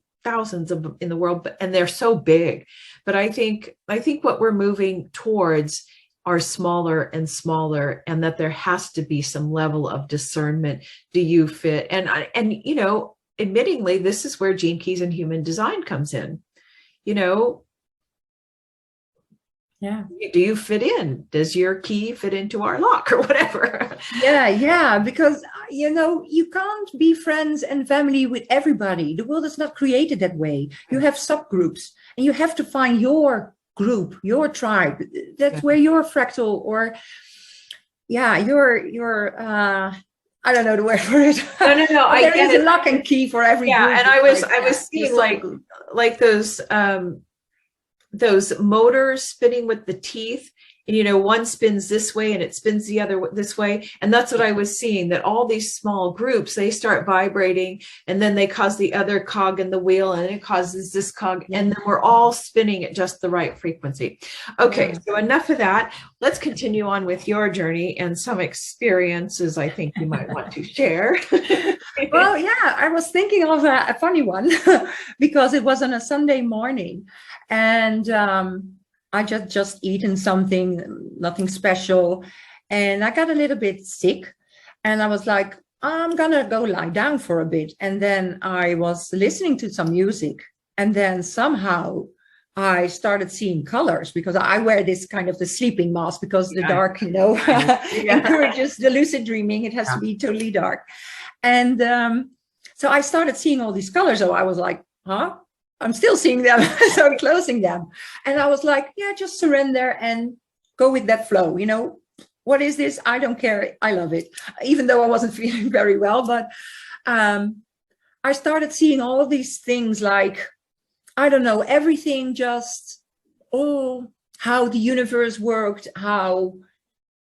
in the world, and they're so big. But I think what we're moving towards are smaller and smaller, and that there has to be some level of discernment. Do you fit? And you know, admittingly, this is where Gene Keys and human design comes in. You know, yeah. Do you fit in? Does your key fit into our lock or whatever? Yeah, because, you know, you can't be friends and family with everybody. The world is not created that way. You have subgroups, and you have to find your group, your tribe. That's where your fractal, or your I don't know the word for it. No. There is a lock and key for every group. And I was seeing like those motors spinning with the teeth, and, you know, one spins this way and it spins the other this way. And that's what I was seeing, that all these small groups, they start vibrating, and then they cause the other cog in the wheel, and it causes this cog, and then we're all spinning at just the right frequency. Okay, so enough of that. Let's continue on with your journey and some experiences I think you might want to share. Well, yeah, I was thinking of a funny one because it was on a Sunday morning, and I just eaten something, nothing special, and I got a little bit sick, and I was like, I'm gonna go lie down for a bit. And then I was listening to some music, and then somehow I started seeing colors, because I wear this kind of the sleeping mask, because the dark, you know, encourages the lucid dreaming. It has to be totally dark. And so I started seeing all these colors. So I was like, huh? I'm still seeing them. So I'm closing them. And I was like, yeah, just surrender and go with that flow. You know, what is this? I don't care. I love it. Even though I wasn't feeling very well. But I started seeing all these things, like, I don't know, everything just, how the universe worked, how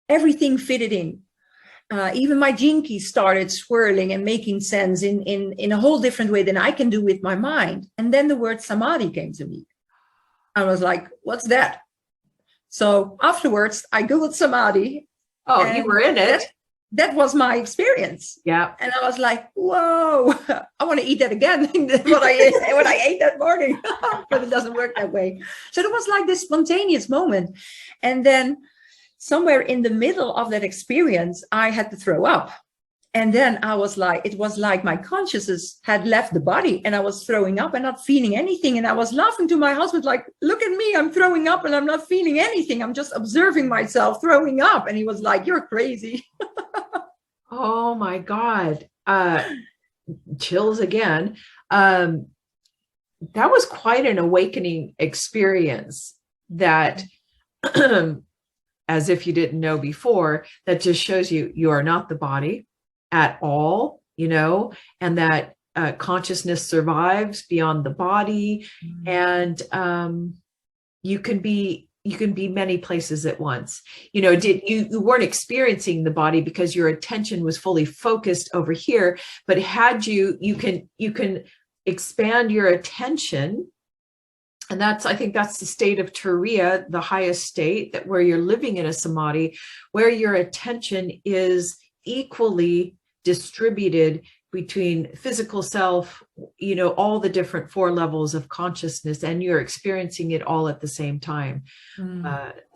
everything fitted in. Even my jinkies started swirling and making sense in a whole different way than I can do with my mind. And then the word samadhi came to me. I was like, what's that? So afterwards, I Googled samadhi. Oh, you were in it. That was my experience. Yeah. And I was like, whoa, I want to eat that again. What I ate that morning. But it doesn't work that way. So it was like this spontaneous moment. And then somewhere in the middle of that experience, I had to throw up. And then I was like, it was like my consciousness had left the body, and I was throwing up and not feeling anything. And I was laughing to my husband, like, look at me, I'm throwing up and I'm not feeling anything. I'm just observing myself throwing up. And he was like, you're crazy. Oh my God. Chills again. That was quite an awakening experience, that as if you didn't know before, that just shows you are not the body at all, you know, and that consciousness survives beyond the body. And you can be many places at once. You know, you weren't experiencing the body because your attention was fully focused over here, but had you can expand your attention. And I think that's the state of Turiya, the highest state, that where you're living in a samadhi, where your attention is equally distributed between physical self, you know, all the different 4 levels of consciousness, and you're experiencing it all at the same time.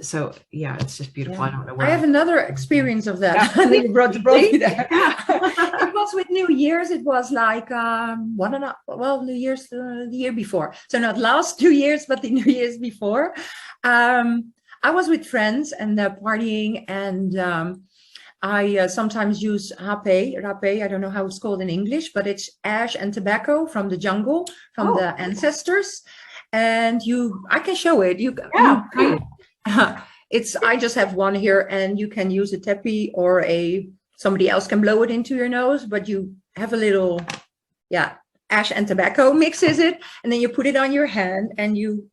So yeah, it's just beautiful. I don't know where I have another experience of that. I think you brought me there. It was with New Year's. It was like New Year's the year before. So not last 2 years, but the New Year's before. I was with friends and partying, and I sometimes use rapé. I don't know how it's called in English, but it's ash and tobacco from the jungle, from the ancestors. And I can show it. I just have one here, and you can use a tepi, or somebody else can blow it into your nose, but you have a little, ash and tobacco mixes it, and then you put it on your hand and you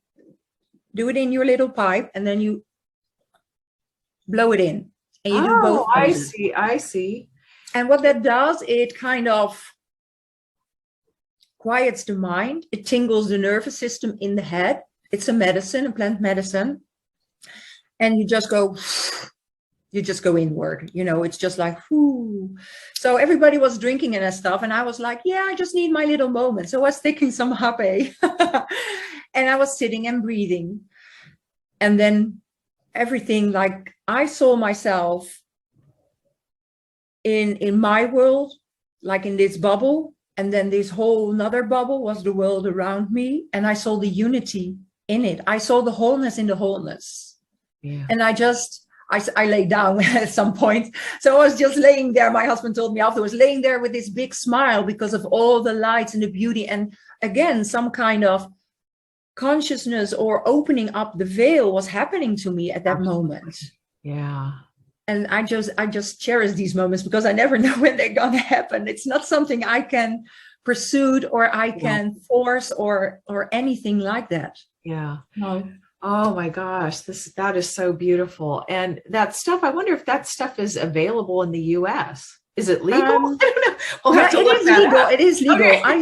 do it in your little pipe, and then you blow it in. And you do both. I see. And what that does, it kind of quiets the mind. It tingles the nervous system in the head. It's a plant medicine. And you just go inward. You know, it's just like, whoo. So everybody was drinking and stuff. And I was like, yeah, I just need my little moment. So I was taking some hape. And I was sitting and breathing. And then everything, like, I saw myself in my world, like in this bubble, and then this whole another bubble was the world around me, and I saw the unity in it. I saw the wholeness in the wholeness. Yeah. And I lay down at some point. So I was just laying there. My husband told me afterwards, laying there with this big smile because of all the lights and the beauty. And again, some kind of consciousness or opening up the veil was happening to me at that moment. Yeah. And I just cherish these moments, because I never know when they're gonna happen. It's not something I can pursue or I can force or anything like that. Yeah. No. Oh my gosh, that is so beautiful. And that stuff, I wonder if that stuff is available in the US. Is it legal? I Um, don't know. We'll have yeah, to it look is that legal. up. It is legal. Okay. I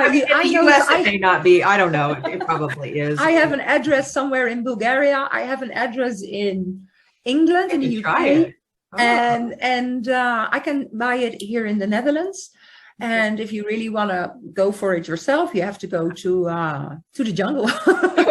mean, in I the know. US, it may not be. I don't know. It probably is. I have an address somewhere in Bulgaria. I have an address in England, I in the can try UK, it. Oh, and I can buy it here in the Netherlands. okay. And if you really want to go for it yourself, you have to go to the jungle.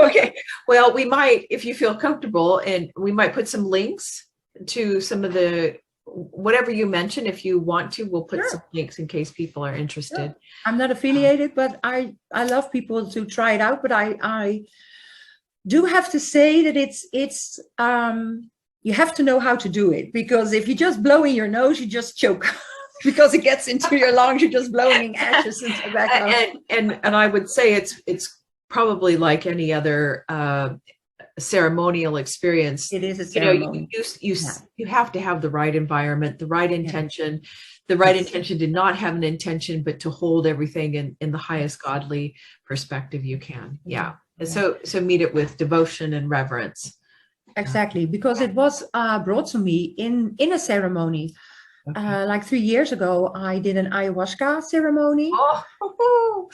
Okay. Well, we might, if you feel comfortable, and we might put some links to some of the whatever you mentioned. If you want to, we'll put Sure. some links in case people are interested. I'm not affiliated, but I love people to try it out. But I do have to say that it's you have to know how to do it, because if you just blow in your nose, you just choke. Because it gets into your lungs, you're just blowing ashes and tobacco. And I would say it's probably like any other ceremonial experience. It is a You know, ceremony. you have to have the right environment, the right intention. The right intention to not have an intention, but to hold everything in the highest godly perspective you can. Yeah. And so meet it with devotion and reverence. Exactly, because it was brought to me in a ceremony. Okay. Like 3 years ago, I did an ayahuasca ceremony. Oh,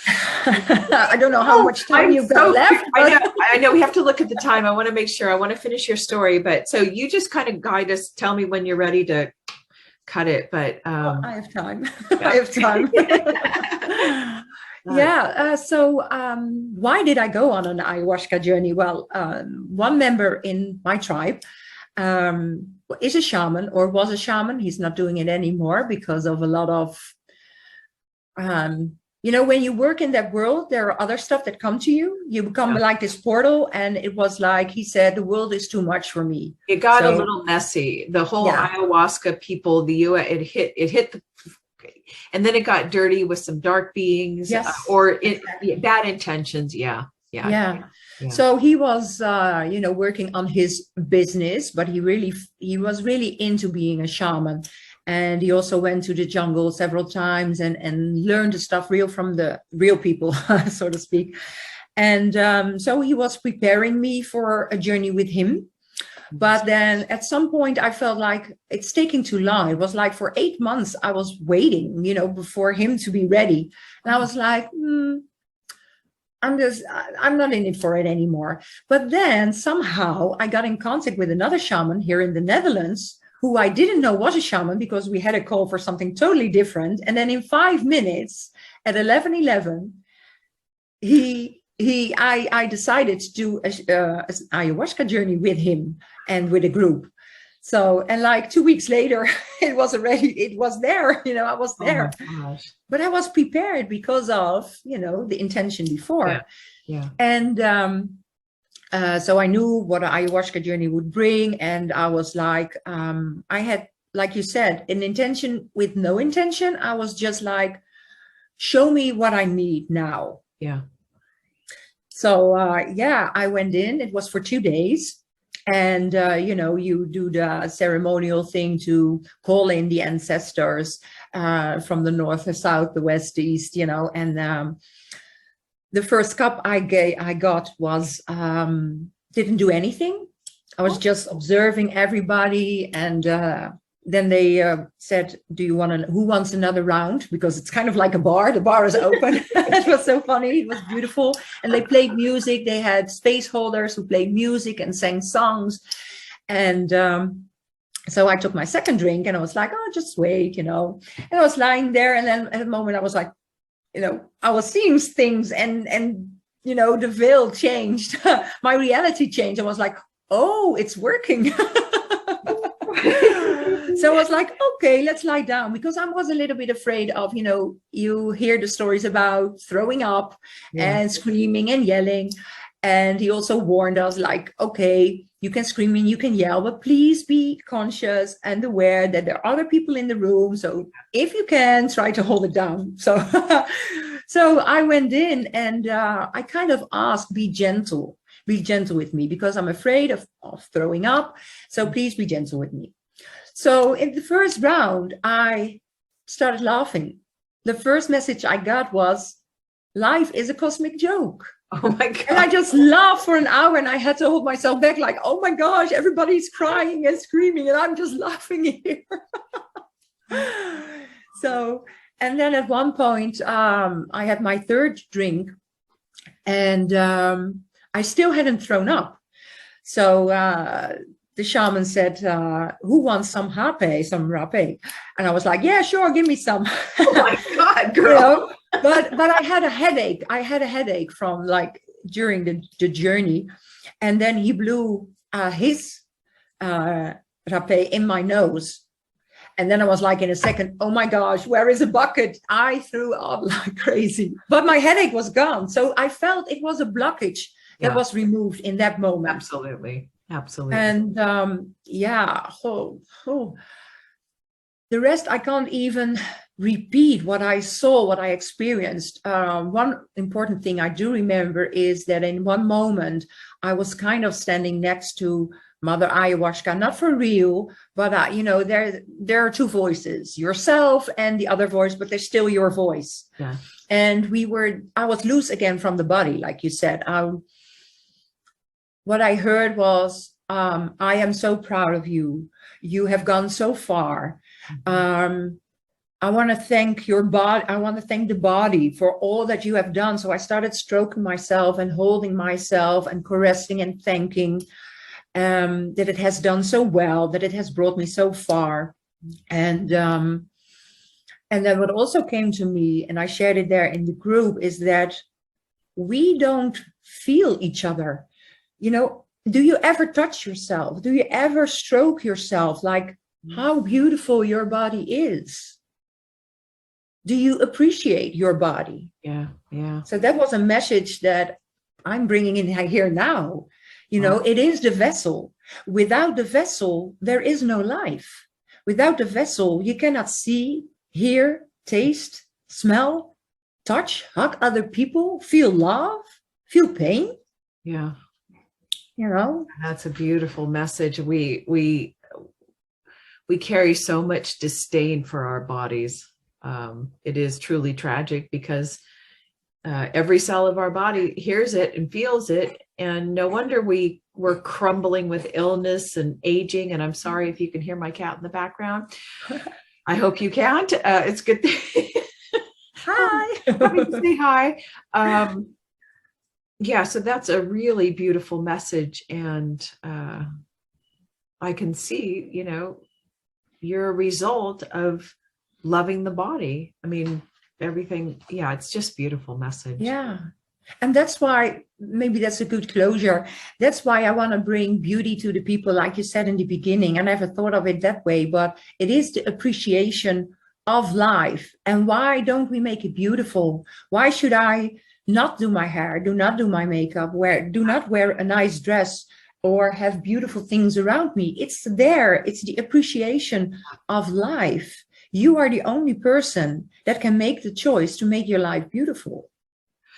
I don't know how much time you've got left. I know we have to look at the time. I want to make sure. I want to finish your story, but so you just kind of guide us. Tell me when you're ready to cut it. But I have time. I have time. So why did I go on an ayahuasca journey? Well, one member in my tribe is a shaman, or was a shaman. He's not doing it anymore because of a lot of when you work in that world, there are other stuff that come to you. You become like this portal, and it was like he said, the world is too much for me. It got a little messy. The whole ayahuasca people, the US, it hit the, and then it got dirty with some dark beings, bad intentions. Yeah. So he was, working on his business, but he was really into being a shaman. And he also went to the jungle several times and learned the stuff real from the real people, so to speak. And so he was preparing me for a journey with him. But then at some point I felt like it's taking too long. It was like for 8 months I was waiting, for him to be ready. And I was like, I'm not in it for it anymore. But then somehow I got in contact with another shaman here in the Netherlands, who I didn't know was a shaman, because we had a call for something totally different. And then in 5 minutes at 11:11, I decided to do an ayahuasca journey with him and with a group. So, and like 2 weeks later, it was there, I was there. Oh my gosh. But I was prepared because of, the intention before. Yeah. And so I knew what an ayahuasca journey would bring. And I was like, I had, like you said, an intention with no intention. I was just like, show me what I need now. Yeah. So, I went in. It was for 2 days. And, you do the ceremonial thing to call in the ancestors from the north, the south, the west, the east, and the first cup I got was, didn't do anything. I was just observing everybody. And then they said, who wants another round? Because it's kind of like a bar. The bar is open. It was so funny. It was beautiful. And they played music. They had space holders who played music and sang songs. And so I took my second drink and I was like, oh, just wait, And I was lying there. And then at a moment I was like, I was seeing things and the veil changed. My reality changed. I was like, oh, it's working. So I was like, okay, let's lie down, because I was a little bit afraid of, you hear the stories about throwing up and screaming and yelling. And he also warned us like, okay, you can scream and you can yell, but please be conscious and aware that there are other people in the room. So if you can, try to hold it down. So, so I went in and I kind of asked, be gentle with me, because I'm afraid of throwing up. So please be gentle with me. So in the first round, I started laughing. The first message I got was, life is a cosmic joke. Oh my And I God. just laughed for an hour, and I had to hold myself back, like, oh my gosh, everybody's crying and screaming, and I'm just laughing here. So, and then at one point, I had my third drink, and I still hadn't thrown up. So the shaman said, who wants some rape? And I was like, yeah, sure, give me some. Oh my God, You girl. know, but I had a headache. I had a headache from like during the journey. And then he blew his rapé in my nose. And then I was like, in a second, oh my gosh, where is a bucket? I threw up like crazy, but my headache was gone. So I felt it was a blockage that was removed in that moment. Absolutely. Absolutely. And the rest, I can't even repeat what I saw, what I experienced. One important thing I do remember is that in one moment, I was kind of standing next to Mother Ayahuasca, not for real, but there are two voices, yourself and the other voice, but they're still your voice. Yeah. And I was loose again from the body, like you said. What I heard was, I am so proud of you. You have gone so far. I want to thank your body. I want to thank the body for all that you have done. So I started stroking myself and holding myself and caressing and thanking that it has done so well, that it has brought me so far. And then what also came to me, and I shared it there in the group, is that we don't feel each other. Do you ever touch yourself? Do you ever stroke yourself? Like how beautiful your body is? Do you appreciate your body? Yeah. Yeah. So that was a message that I'm bringing in here now. It is the vessel. Without the vessel, there is no life. Without the vessel, you cannot see, hear, taste, smell, touch, hug other people, feel love, feel pain. Yeah. That's a beautiful message. We carry so much disdain for our bodies. It is truly tragic because every cell of our body hears it and feels it, and no wonder we're crumbling with illness and aging. And I'm sorry if you can hear my cat in the background. I hope you can't. It's good. Hi. Happy to say hi. Yeah, so that's a really beautiful message, and I can see, you're a result of loving the body. I mean, everything. Yeah, it's just beautiful message. Yeah. And that's why, maybe that's a good closure. That's why I want to bring beauty to the people, like you said in the beginning. I never thought of it that way, but it is the appreciation of life. And why don't we make it beautiful? Why should I not do my hair, do not do my makeup, do not wear a nice dress or have beautiful things around me? It's there. It's the appreciation of life. You are the only person that can make the choice to make your life beautiful.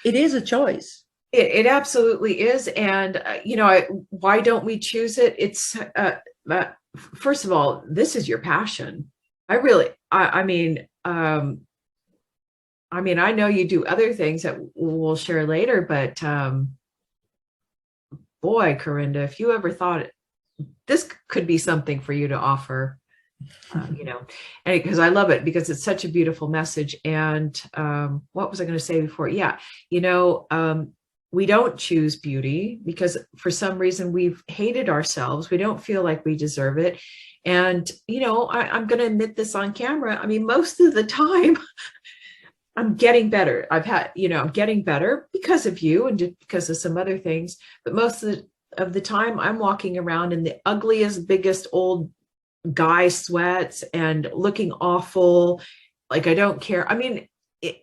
It is a choice. It absolutely is. And, why don't we choose it? It's, first of all, this is your passion. I mean, I know you do other things that we'll share later, but boy, Corrinda, if you ever thought this could be something for you to offer, and because I love it, because it's such a beautiful message. And what was I going to say before? Yeah, we don't choose beauty because for some reason we've hated ourselves. We don't feel like we deserve it. And, I'm going to admit this on camera. I mean, most of the time I'm getting better. I'm getting better because of you and because of some other things. But most of the time I'm walking around in the ugliest, biggest old guy sweats and looking awful. Like, I don't care. I mean, it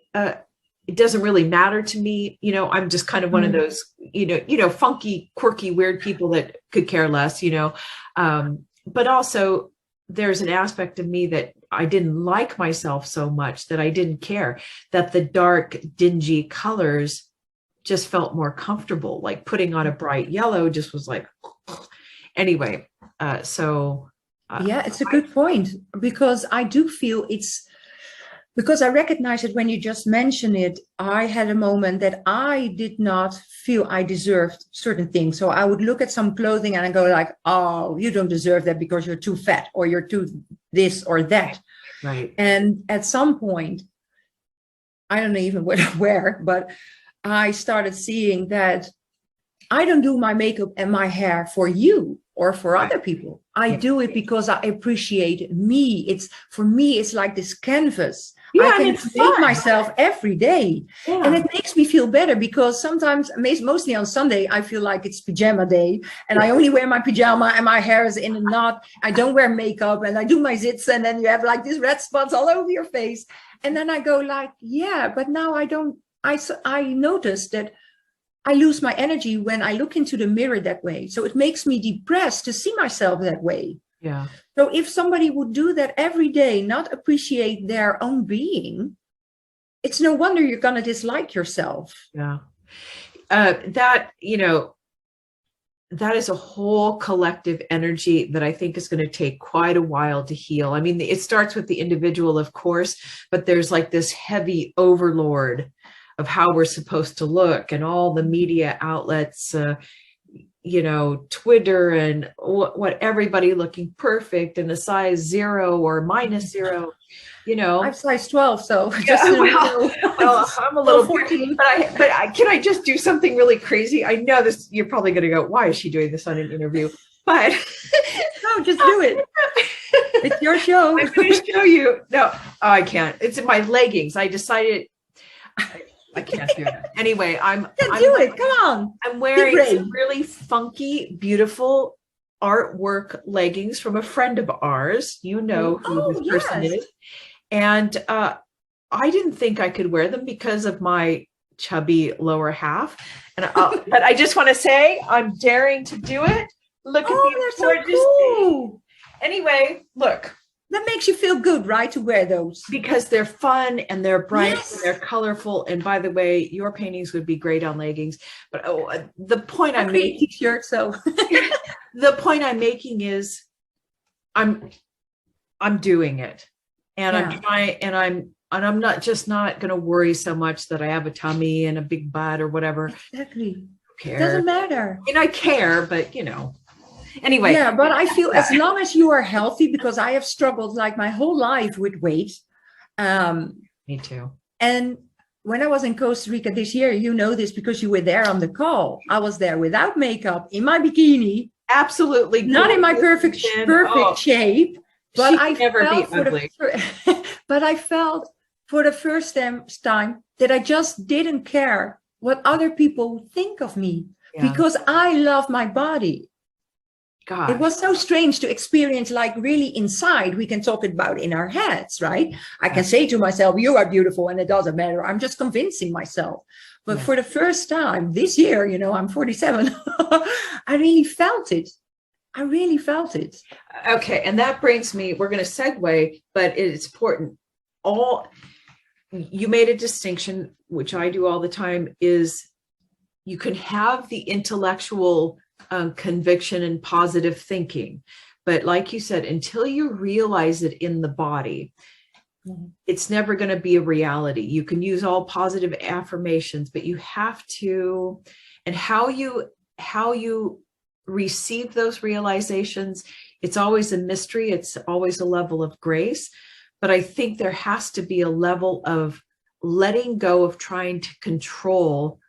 doesn't really matter to me. I'm just kind of one of those, funky, quirky, weird people that could care less, but also there's an aspect of me that I didn't like myself so much that I didn't care, that the dark, dingy colors just felt more comfortable. Like putting on a bright yellow just was like, anyway. Yeah, it's a good point, because I do feel Because I recognize it when you just mention it. I had a moment that I did not feel I deserved certain things. So I would look at some clothing and I go like, oh, you don't deserve that because you're too fat or you're too this or that. Right. And at some point, I don't know even where, but I started seeing that I don't do my makeup and my hair for you or for other people. I do it because I appreciate me. For me, it's like this canvas. Yeah, I can and it's make fun. myself every day. Yeah. And it makes me feel better because sometimes, mostly on Sunday, I feel like it's pajama day and I only wear my pajama and my hair is in a knot. I don't wear makeup and I do my zits and then you have like these red spots all over your face. And then I go like, yeah, but now I don't, I noticed that I lose my energy when I look into the mirror that way. So it makes me depressed to see myself that way. Yeah. So if somebody would do that every day, not appreciate their own being, it's no wonder you're going to dislike yourself. Yeah. That is a whole collective energy that I think is going to take quite a while to heal. I mean, it starts with the individual, of course, but there's like this heavy overlord of how we're supposed to look and all the media outlets, Twitter and what everybody looking perfect and a size 0 or -0, I'm size 12, so well, I'm a little 14, but can I just do something really crazy? I know this, you're probably going to go, why is she doing this on an interview? But no, just do it. It's your show. I'm going to show you. No, I can't. It's in my leggings. I decided I can't do it. Anyway, I'm do it. Come on. I'm wearing some really funky, beautiful artwork leggings from a friend of ours. You know who this person is. And I didn't think I could wear them because of my chubby lower half. And but I just want to say I'm daring to do it. Look at these gorgeous things. Anyway, look. That makes you feel good, right, to wear those? Because they're fun and they're bright and they're colorful. And by the way, your paintings would be great on leggings. But the point I'm making, t-shirt, so the point I'm making is, I'm doing it, and I'm trying, and I'm not going to worry so much that I have a tummy and a big butt or whatever. Exactly. Care. It doesn't matter. And I care, but Anyway. Yeah, but I feel as long as you are healthy, because I have struggled like my whole life with weight. Me too. And when I was in Costa Rica this year, you know this because you were there on the call. I was there without makeup, in my bikini. Absolutely. Not in my perfect shape. But I felt for the first time that I just didn't care what other people would think of me because I love my body. God. It was so strange to experience, like really inside. We can talk about in our heads, right? I can say to myself, you are beautiful and it doesn't matter. I'm just convincing myself. But for the first time this year, I'm 47. I really felt it. Okay. And that brings me, we're going to segue, but it's important. You made a distinction, which I do all the time, is you can have the intellectual conviction and positive thinking, but like you said, until you realize it in the body, it's never going to be a reality. You can use all positive affirmations, but you have to, and how you receive those realizations, it's always a mystery. It's always a level of grace, but I think there has to be a level of letting go of trying to control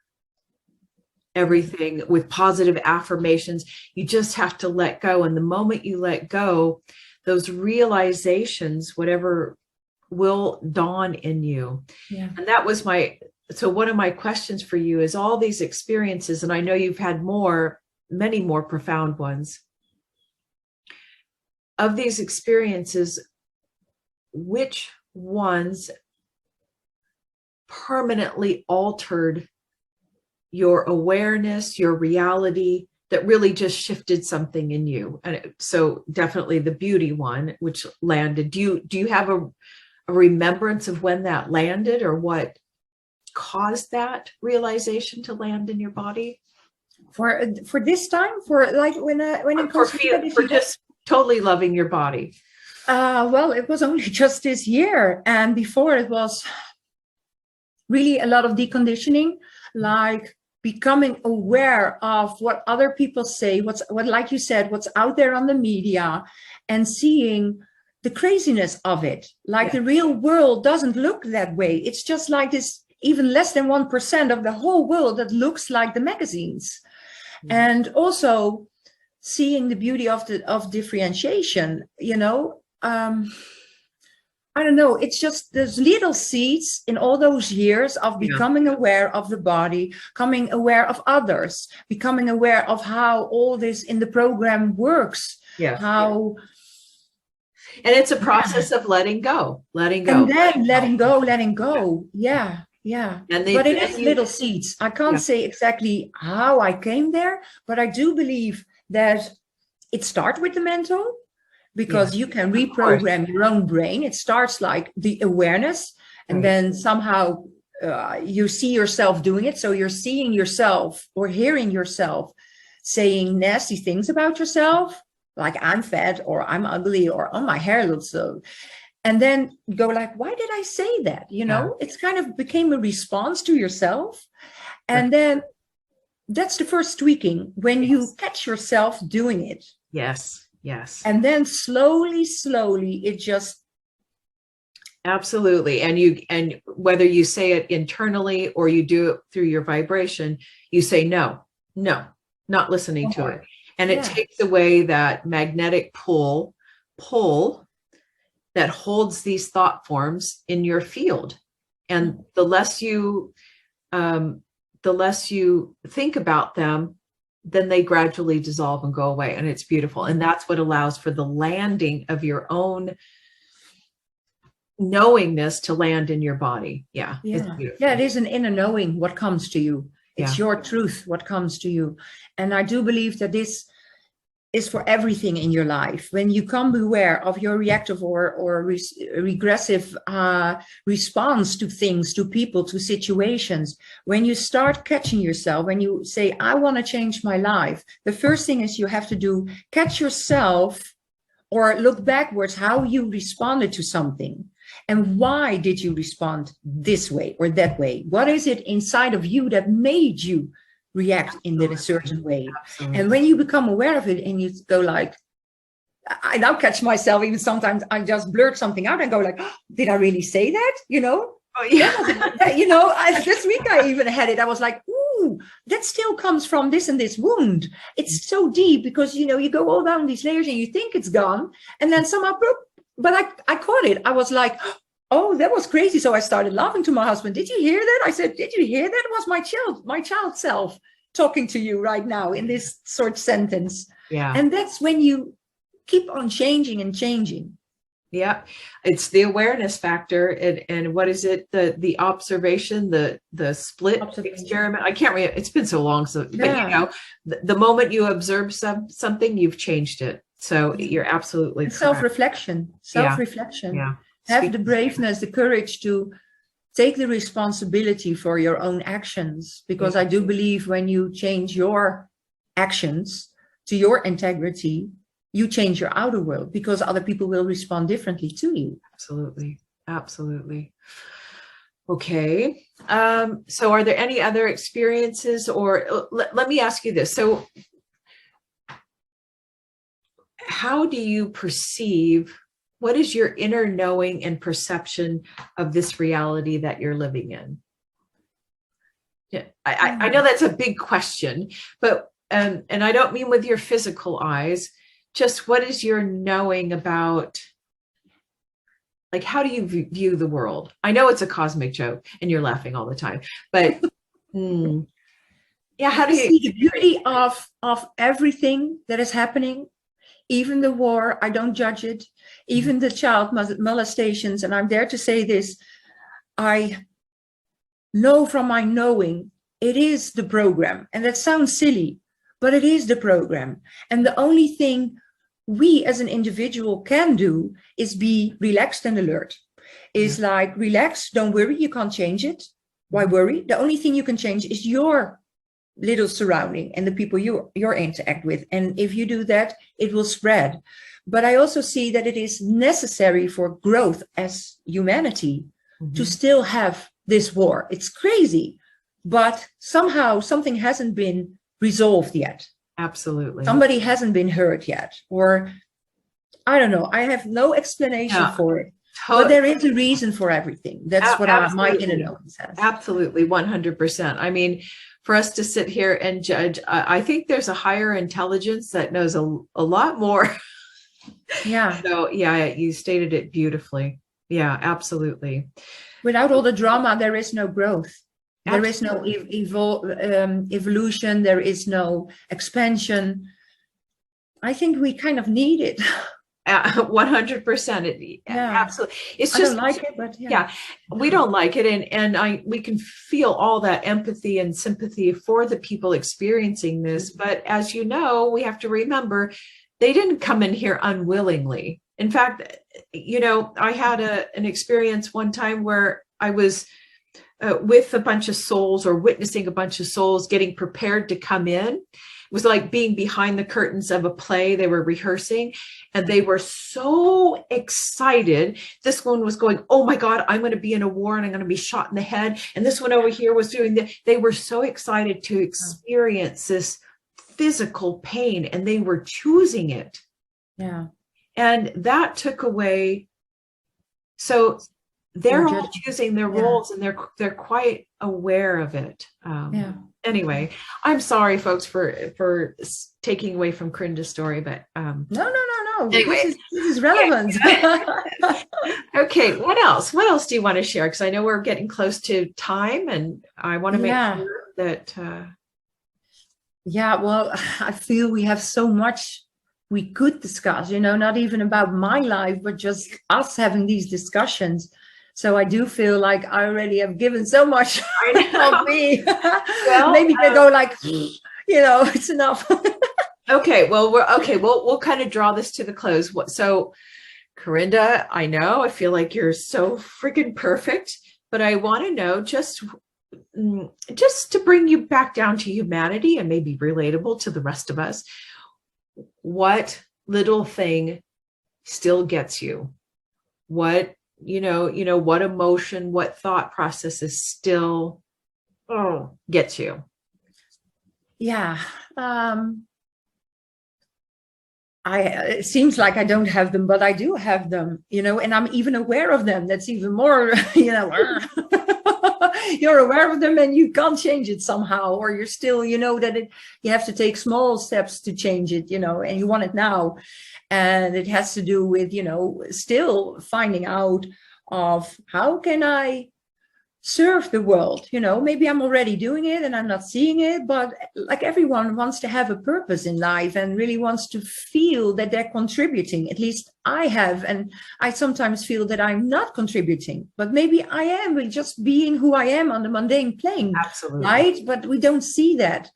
everything with positive affirmations. You just have to let go. And the moment you let go, those realizations, whatever, will dawn in you. Yeah. And that was so one of my questions for you is all these experiences, and I know you've had many more profound ones. Of these experiences, which ones permanently altered your awareness, your reality, that really just shifted something in you? And so definitely the beauty one, which landed. Do you have a remembrance of when that landed or what caused that realization to land in your body? For this time, for like when it comes for just totally loving your body. Well, it was only just this year. And before it was really a lot of deconditioning, like becoming aware of what other people say, what, like you said, what's out there on the media, and seeing the craziness of it. Like the real world doesn't look that way. It's just like this, even less than 1% of the whole world that looks like the magazines. And also seeing the beauty of differentiation, you know. I don't know, it's just those little seeds in all those years of becoming aware of the body, becoming aware of others, becoming aware of how all this in the program works. How and it's a process of letting go. And then letting go. Yeah. But it is little seeds. I can't say exactly how I came there, but I do believe that it starts with the mental, because you can reprogram your own brain. It starts like the awareness, and then somehow you see yourself doing it. So you're seeing yourself or hearing yourself saying nasty things about yourself, like I'm fat or I'm ugly or oh, my hair looks so. And then go like, why did I say that? You know, it's kind of became a response to yourself. And then that's the first tweaking, when you catch yourself doing it. Yes. And then slowly, it just. Absolutely. And whether you say it internally or you do it through your vibration, you say, no, not listening to it. And it takes away that magnetic pull that holds these thought forms in your field. And the less you think about them, then they gradually dissolve and go away. And it's beautiful. And that's what allows for the landing of your own knowingness to land in your body. It's beautiful. It is an inner knowing what comes to you. It's your truth, what comes to you. And I do believe that this is for everything in your life. When you come aware of your reactive or regressive response to things, to people, to situations, when you start catching yourself, when you say, I want to change my life, the first thing is you have to do, catch yourself or look backwards how you responded to something. And why did you respond this way or that way? What is it inside of you that made you react in a certain way? And when you become aware of it and you go like, I now catch myself, even sometimes I just blurt something out and go like, oh, did I really say that? You know, you know, this week I even had it. I was like, ooh, that still comes from this and this wound. It's so deep because, you know, you go all down these layers and you think it's gone. And then somehow, but I caught it. I was like, oh, that was crazy. So I started laughing to my husband. Did you hear that? I said, did you hear that? It was my child self talking to you right now in this short sentence. And that's when you keep on changing and changing. It's the awareness factor. And what is it? The observation, the split experiment. I can't remember. It's been so long. But you know, the moment you observe something, you've changed it. So you're absolutely correct. Self-reflection. Have the braveness, the courage to take the responsibility for your own actions. Because I do believe when you change your actions to your integrity, you change your outer world, because other people will respond differently to you. Absolutely. Okay. So are there any other experiences, or let me ask you this. So how do you perceive, what is your inner knowing and perception of this reality that you're living in? I know that's a big question, but, and I don't mean with your physical eyes, just what is your knowing about, like, how do you view the world? I know it's a cosmic joke and you're laughing all the time, but how do you see the beauty of everything that is happening? Even the war, I don't judge it. Even the child molestations, and I'm there to say this, I know from my knowing, it is the program. And that sounds silly, but it is the program. And the only thing we as an individual can do is be relaxed and alert. Is like, relax, don't worry, you can't change it. Why worry? The only thing you can change is your little surrounding and the people you're interact with. And if you do that, it will spread. But I also see that it is necessary for growth as humanity to still have this war. It's crazy, but somehow something hasn't been resolved yet. Absolutely. Somebody hasn't been hurt yet, or I don't know. I have no explanation for it. But there is a reason for everything. That's what my inner knowing says. Absolutely, 100%. I mean, for us to sit here and judge, I think there's a higher intelligence that knows a lot more. Yeah. So yeah, you stated it beautifully. Yeah, absolutely. Without all the drama, there is no growth. There Absolutely. is no evolution. There is no expansion. I think we kind of need it. 100%. Absolutely. It's I just don't like it, but yeah, we don't like it, and we can feel all that empathy and sympathy for the people experiencing this. But as you know, we have to remember they didn't come in here unwillingly. In fact, you know, I had an experience one time where I was with a bunch of souls, or witnessing a bunch of souls getting prepared to come in. It was like being behind the curtains of a play. They were rehearsing and they were so excited. This one was going, oh my God, I'm going to be in a war and I'm going to be shot in the head. And this one over here was doing that. They were so excited to experience this physical pain, and they were choosing it. Yeah. And that took away. So they're all choosing their roles, and they're quite aware of it. Anyway, I'm sorry, folks, for taking away from Corrinda's story, but no. Anyway. This is relevant. Okay, what else? What else do you want to share? Because I know we're getting close to time, and I want to make sure that. Yeah, well, I feel we have so much we could discuss. You know, not even about my life, but just us having these discussions. So I do feel like I already have given so much of me. Well, maybe they go like, you know, it's enough. Okay, well, we'll kind of draw this to the close. So, Corrinda, I feel like you're so freaking perfect, but I want to know, just to bring you back down to humanity and maybe relatable to the rest of us, what little thing still gets you? What, what emotion, what thought processes still gets you? Yeah. It seems like I don't have them, but I do have them, you know, and I'm even aware of them. That's even more, you know, you're aware of them and you can't change it somehow, or you're still, you know, that you have to take small steps to change it, you know, and you want it now. And it has to do with, you know, still finding out of how can I serve the world, you know, maybe I'm already doing it and I'm not seeing it, but like everyone wants to have a purpose in life and really wants to feel that they're contributing. At least I have, and I sometimes feel that I'm not contributing, but maybe I am with just being who I am on the mundane plane. Absolutely. Right? But we don't see that.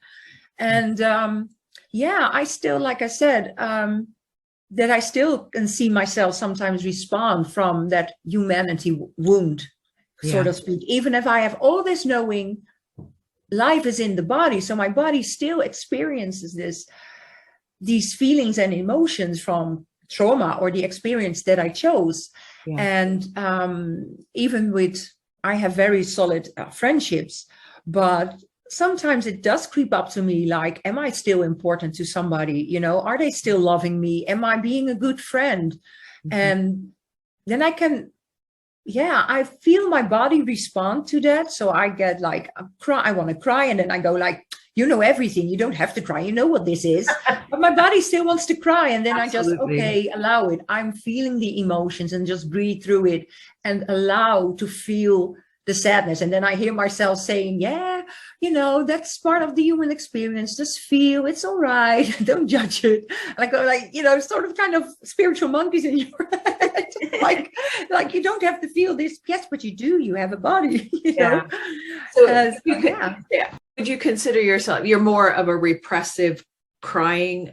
And I still, like I said, that I still can see myself sometimes respond from that humanity wound, so to speak. Even if I have all this knowing, life is in the body, so my body still experiences these feelings and emotions from trauma or the experience that I chose. And even with, I have very solid friendships, but sometimes it does creep up to me, like, am I still important to somebody? You know, are they still loving me? Am I being a good friend? And then I can, I feel my body respond to that. So I get like, I want to cry. And then I go like, you know everything. You don't have to cry. You know what this is. But my body still wants to cry. And then Absolutely. I just, okay, allow it. I'm feeling the emotions and just breathe through it and allow to feel the sadness. And then I hear myself saying, you know, that's part of the human experience. Just feel, it's all right. Don't judge it. And I go like, you know, sort of kind of spiritual monkeys in your head. like you don't have to feel this. Yes, but you do. You have a body. You know? So would you consider yourself, you're more of a repressive crying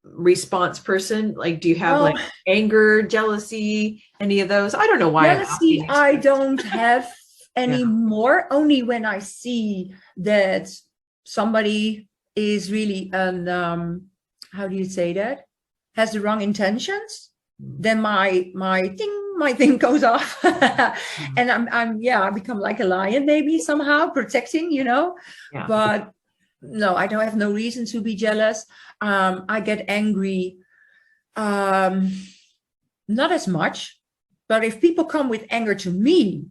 response person? Like, do you have like anger, jealousy, any of those? I don't know why. Jealousy, I don't have anymore, only when I see that somebody is really how do you say that, has the wrong intentions, then my thing goes off. And I become like a lion, maybe somehow protecting, but no, I don't have no reason to be jealous. I get angry, not as much, but if people come with anger to me,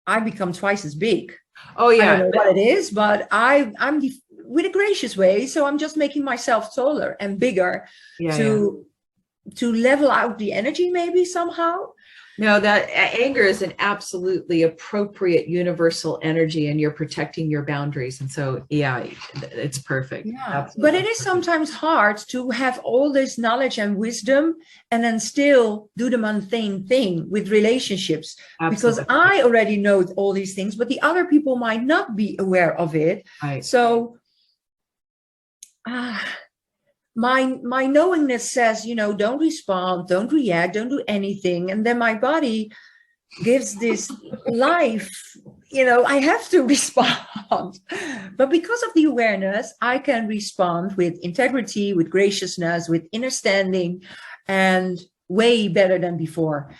I become twice as big. Oh yeah, I don't know what it is, but I'm with a gracious way. So I'm just making myself taller and bigger to level out the energy, maybe somehow. No, that anger is an absolutely appropriate universal energy, and you're protecting your boundaries. And so, yeah, it's perfect. Yeah, but it is sometimes hard to have all this knowledge and wisdom and then still do the mundane thing with relationships. Absolutely. Because I already know all these things, but the other people might not be aware of it. Right. So my knowingness says, don't respond, don't react, don't do anything. And then my body gives this life, I have to respond. But because of the awareness, I can respond with integrity, with graciousness, with understanding, and way better than before.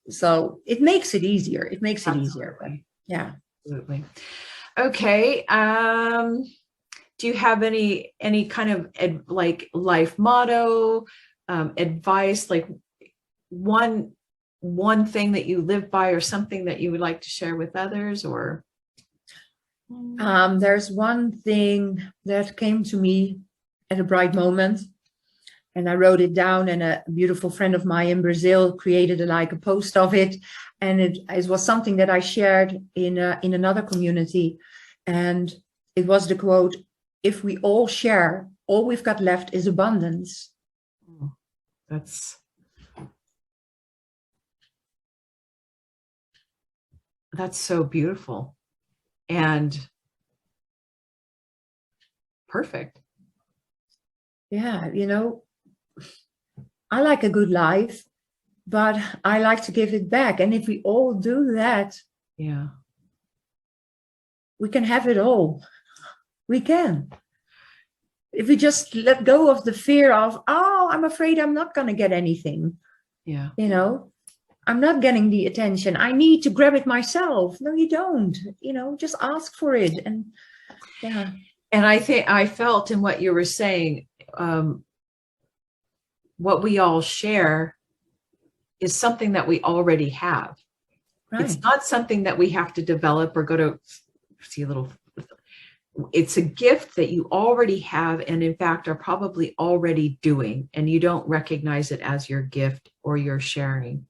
So it makes it easier. It makes it easier. Yeah. Absolutely. Okay. Do you have any kind of like life motto, advice, like one thing that you live by, or something that you would like to share with others? Or there's one thing that came to me at a bright moment, and I wrote it down, and a beautiful friend of mine in Brazil created a post of it, and it was something that I shared in another community, and it was the quote: "If we all share, all we've got left is abundance." That's so beautiful and perfect. Yeah, I like a good life, but I like to give it back. And if we all do that, we can have it all. We can. If we just let go of the fear of, I'm afraid I'm not going to get anything. Yeah. I'm not getting the attention. I need to grab it myself. No, you don't. Just ask for it. And yeah. And I think I felt in what you were saying, what we all share is something that we already have. Right. It's not something that we have to develop or go to see a little. It's a gift that you already have, and in fact are probably already doing, and you don't recognize it as your gift or your sharing.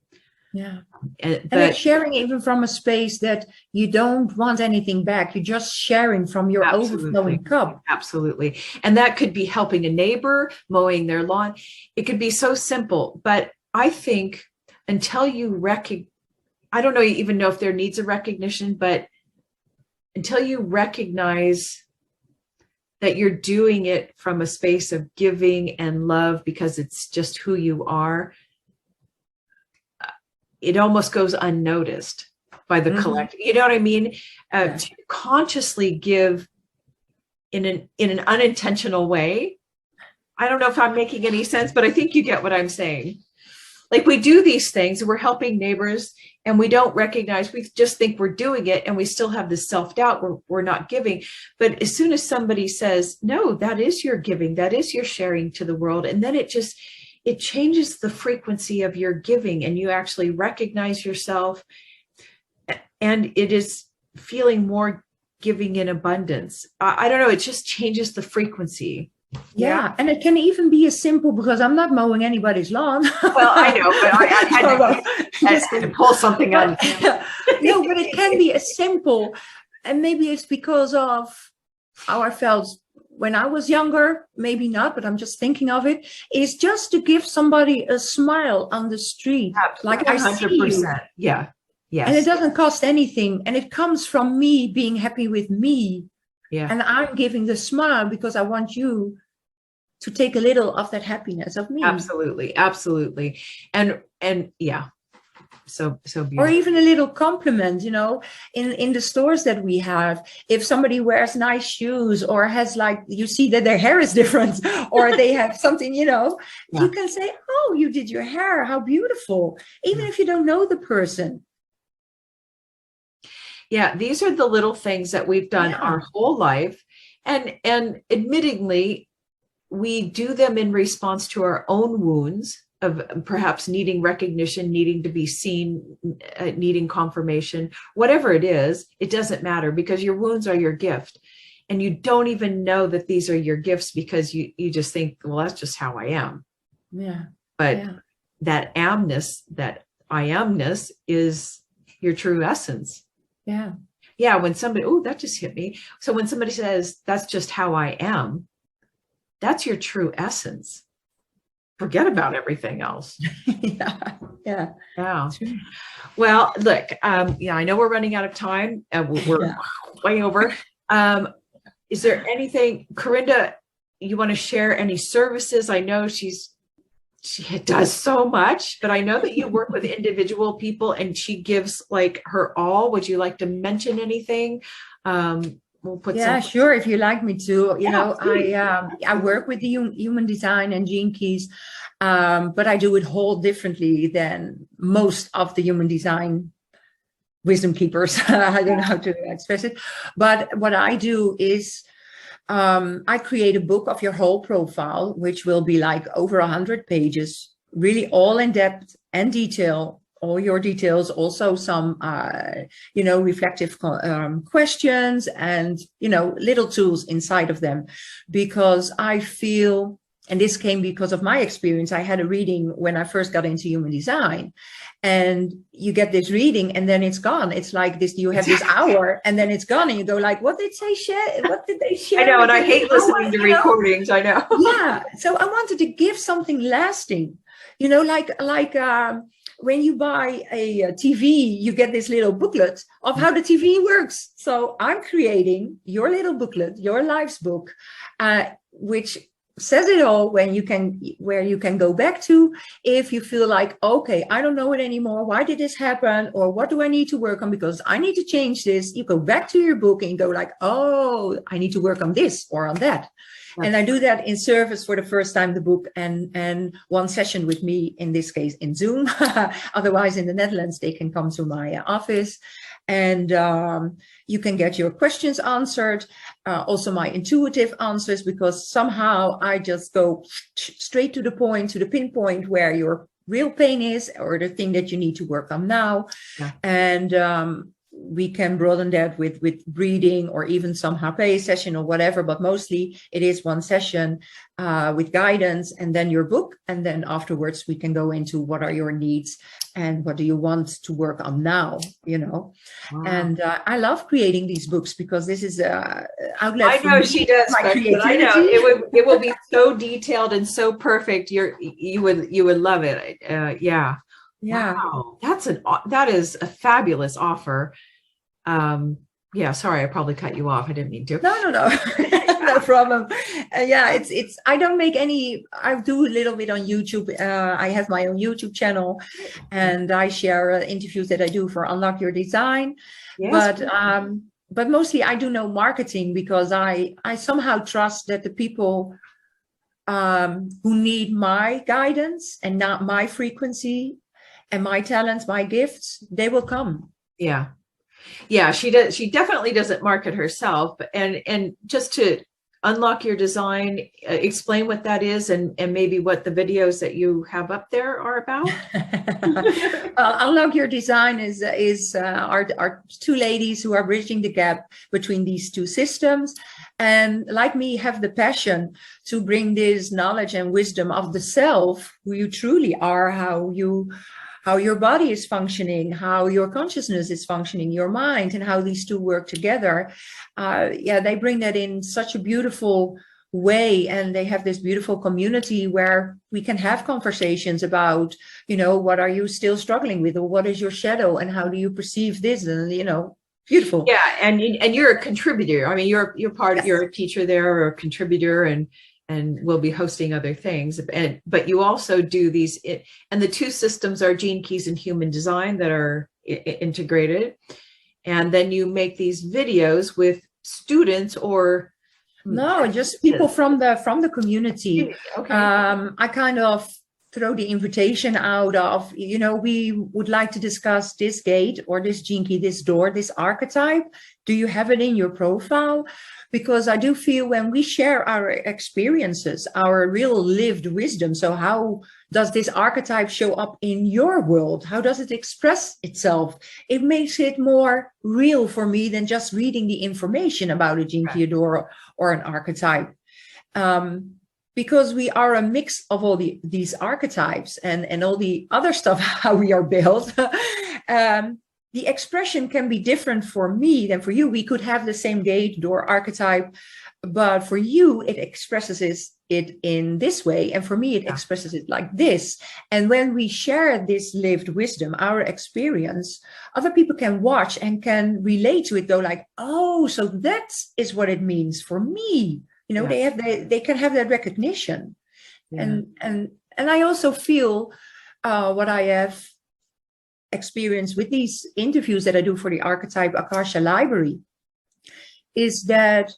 Yeah. But it's sharing even from a space that you don't want anything back. You're just sharing from your overflowing cup. Absolutely. And that could be helping a neighbor, mowing their lawn. It could be so simple. But I think until you I don't even know if there needs a recognition, but until you recognize that you're doing it from a space of giving and love because it's just who you are, it almost goes unnoticed by the collective. You know what I mean? To consciously give in an unintentional way. I don't know if I'm making any sense, but I think you get what I'm saying. Like, we do these things, we're helping neighbors, and we don't recognize, we just think we're doing it, and we still have this self-doubt, we're not giving. But as soon as somebody says, no, that is your giving, that is your sharing to the world, and then it changes the frequency of your giving, and you actually recognize yourself, and it is feeling more giving in abundance. I don't know, it just changes the frequency. Yeah, and it can even be as simple, because I'm not mowing anybody's lawn. Well, I know, but I had to pull something on. No, but it can be as simple, and maybe it's because of how I felt when I was younger, maybe not, but I'm just thinking of it, is just to give somebody a smile on the street. Like 100%. I see you. Yeah. Yes. And it doesn't cost anything. And it comes from me being happy with me. Yeah. And I'm giving the smile because I want you to take a little of that happiness of me. Absolutely. Absolutely. And yeah, So beautiful. Or even a little compliment, you know, in the stores that we have, if somebody wears nice shoes or has like, you see that their hair is different or they have something, you know, you can say, oh, you did your hair, how beautiful, even if you don't know the person. Yeah, these are the little things that we've done our whole life. And admittingly, we do them in response to our own wounds of perhaps needing recognition, needing to be seen, needing confirmation, whatever it is, it doesn't matter because your wounds are your gift. And you don't even know that these are your gifts because you just think, well, that's just how I am. Yeah. But that amness, that I amness is your true essence. Yeah. Yeah. When somebody, oh, that just hit me. So when somebody says, that's just how I am, that's your true essence. Forget about everything else. Yeah. Well, look, I know we're running out of time. We're way over. Is there anything, Corrinda, you want to share any services? I know she does so much, but I know that you work with individual people and she gives like her all. Would you like to mention anything? We'll put sure. If you like me to, you know, I work with the human design and gene keys, but I do it whole differently than most of the human design wisdom keepers. I don't know how to express it, but what I do is I create a book of your whole profile, which will be like over 100 pages, really all in depth and detail. All your details, also some, reflective questions and, little tools inside of them, because I feel, and this came because of my experience, I had a reading when I first got into human design, and you get this reading and then it's gone. It's like this, you have this hour and then it's gone and you go like, what did they share? What did they share? I know, and I hate listening to recordings, I know. Yeah, so I wanted to give something lasting, when you buy a TV, you get this little booklet of how the TV works. So I'm creating your little booklet, your life's book, which says it all where you can go back to if you feel like, okay, I don't know it anymore. Why did this happen? Or what do I need to work on? Because I need to change this. You go back to your book and you go like, oh, I need to work on this or on that. And I do that in service for the first time, the book and one session with me, in this case, in Zoom. Otherwise, in the Netherlands, they can come to my office and you can get your questions answered. Also my intuitive answers, because somehow I just go straight to the point, to the pinpoint where your real pain is or the thing that you need to work on now. Yeah. And we can broaden that with reading or even some HP session or whatever, but mostly it is one session with guidance and then your book. And then afterwards we can go into what are your needs and what do you want to work on now, Wow. And I love creating these books because this is an outlet. I know she does, but I know it will be so detailed and so perfect. You would love it. Yeah. Wow. That is a fabulous offer. Sorry, I probably cut you off. I didn't mean to. No. No problem. It's I don't make any, I do a little bit on YouTube. I have my own YouTube channel and I share interviews that I do for Unlock Your Design. Yes. But mostly I do no marketing because I somehow trust that the people who need my guidance and not my frequency and my talents, my gifts, they will come. Yeah, she does. She definitely doesn't market herself. And just to unlock your design, explain what that is and maybe what the videos that you have up there are about. Unlock Your Design is our two ladies who are bridging the gap between these two systems. And like me, have the passion to bring this knowledge and wisdom of the self, who you truly are, how your body is functioning, how your consciousness is functioning, your mind, and how these two work together. They bring that in such a beautiful way, and they have this beautiful community where we can have conversations about, what are you still struggling with, or what is your shadow, and how do you perceive this, and beautiful. Yeah, and you're a contributor. I mean, you're part. Yes. You're a teacher there or a contributor, and and we'll be hosting other things. But you also do these, and the two systems are Gene Keys and Human Design that are integrated. And then you make these videos with students or no, just people from the community. Okay. I kind of throw the invitation out of, we would like to discuss this gate or this gene key, this door, this archetype. Do you have it in your profile? Because I do feel when we share our experiences, our real lived wisdom. So how does this archetype show up in your world? How does it express itself? It makes it more real for me than just reading the information about a gene key, a door, or an archetype. Because we are a mix of all these archetypes and all the other stuff, how we are built. The expression can be different for me than for you. We could have the same gate, door, archetype, but for you, it expresses it in this way. And for me, it expresses it like this. And when we share this lived wisdom, our experience, other people can watch and can relate to it, go like, oh, so that is what it means for me. They can have that recognition. Yeah. And I also feel what I have experienced with these interviews that I do for the Archetype Akasha Library is that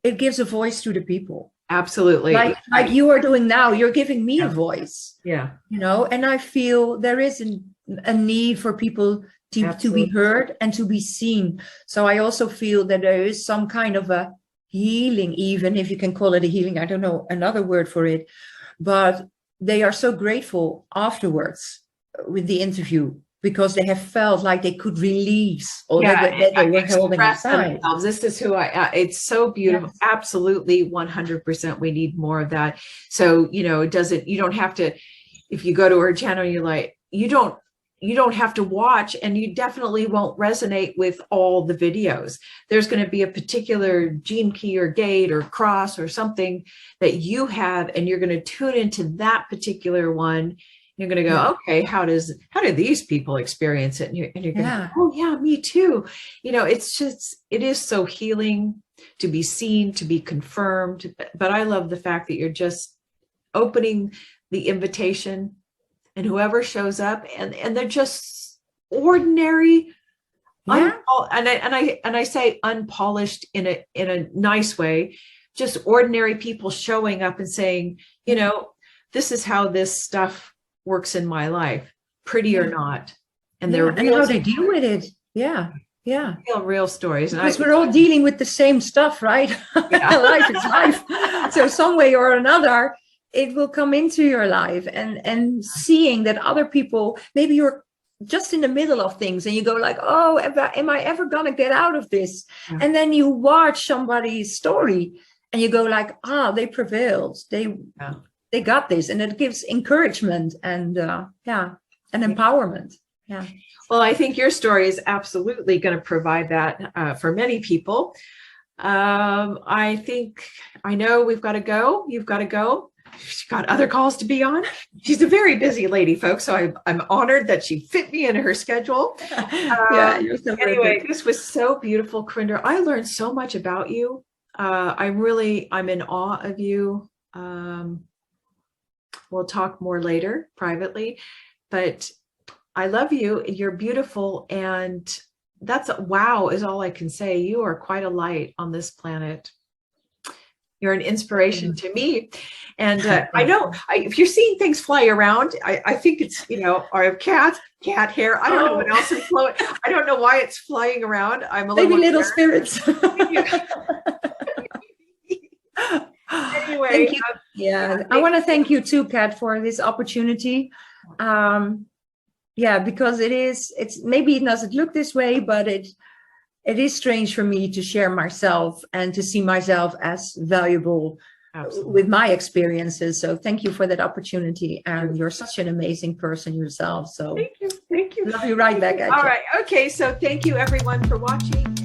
it gives a voice to the people. Absolutely. Like you are doing now, you're giving me a voice. Yeah. And I feel there is a need for people to be heard and to be seen. So I also feel that there is some kind of a healing, even if you can call it a healing, I don't know another word for it, but they are so grateful afterwards with the interview because they have felt like they could release all that they were holding inside. This is who it's so beautiful. Yes. Absolutely 100%. We need more of that. So, you don't have to, if you go to her channel, you're like, you don't have to watch, and you definitely won't resonate with all the videos. There's going to be a particular gene key or gate or cross or something that you have, and you're going to tune into that particular one. You're going to go, okay, how do these people experience it? And you're going to go, oh yeah, me too. It is so healing to be seen, to be confirmed. But I love the fact that you're just opening the invitation, and whoever shows up, and they're just ordinary, and I say unpolished in a nice way, just ordinary people showing up and saying, this is how this stuff works in my life, pretty or not, and they're and how they deal with it. Real stories, because we're all dealing with the same stuff, right? Life is life. So some way or another, it will come into your life, and seeing that other people, maybe you're just in the middle of things and you go like, oh, am I ever going to get out of this? Yeah. And then you watch somebody's story and you go like, they prevailed. They got this. And it gives encouragement and empowerment. Yeah. Well, I think your story is absolutely going to provide that for many people. I know we've got to go. You've got to go. She's got other calls to be on. She's a very busy lady, folks. So I'm honored that she fit me into her schedule. You're so anyway, this was so beautiful, Corrinda. I learned so much about you. I'm in awe of you. We'll talk more later privately, but I love you. You're beautiful. And wow is all I can say. You are quite a light on this planet. You're an inspiration to me. And I know if you're seeing things fly around, I think it's, or I have cat hair. I don't know what else is flowing. I don't know why it's flying around. I'm a little spirits. Anyway. Thank you. I want to thank you too, Kat, for this opportunity. Because it's maybe it doesn't look this way, but it is strange for me to share myself and to see myself as valuable with my experiences. So thank you for that opportunity. And you're such an amazing person yourself. So thank you. Love you right back at you. All right. Okay. So thank you everyone for watching.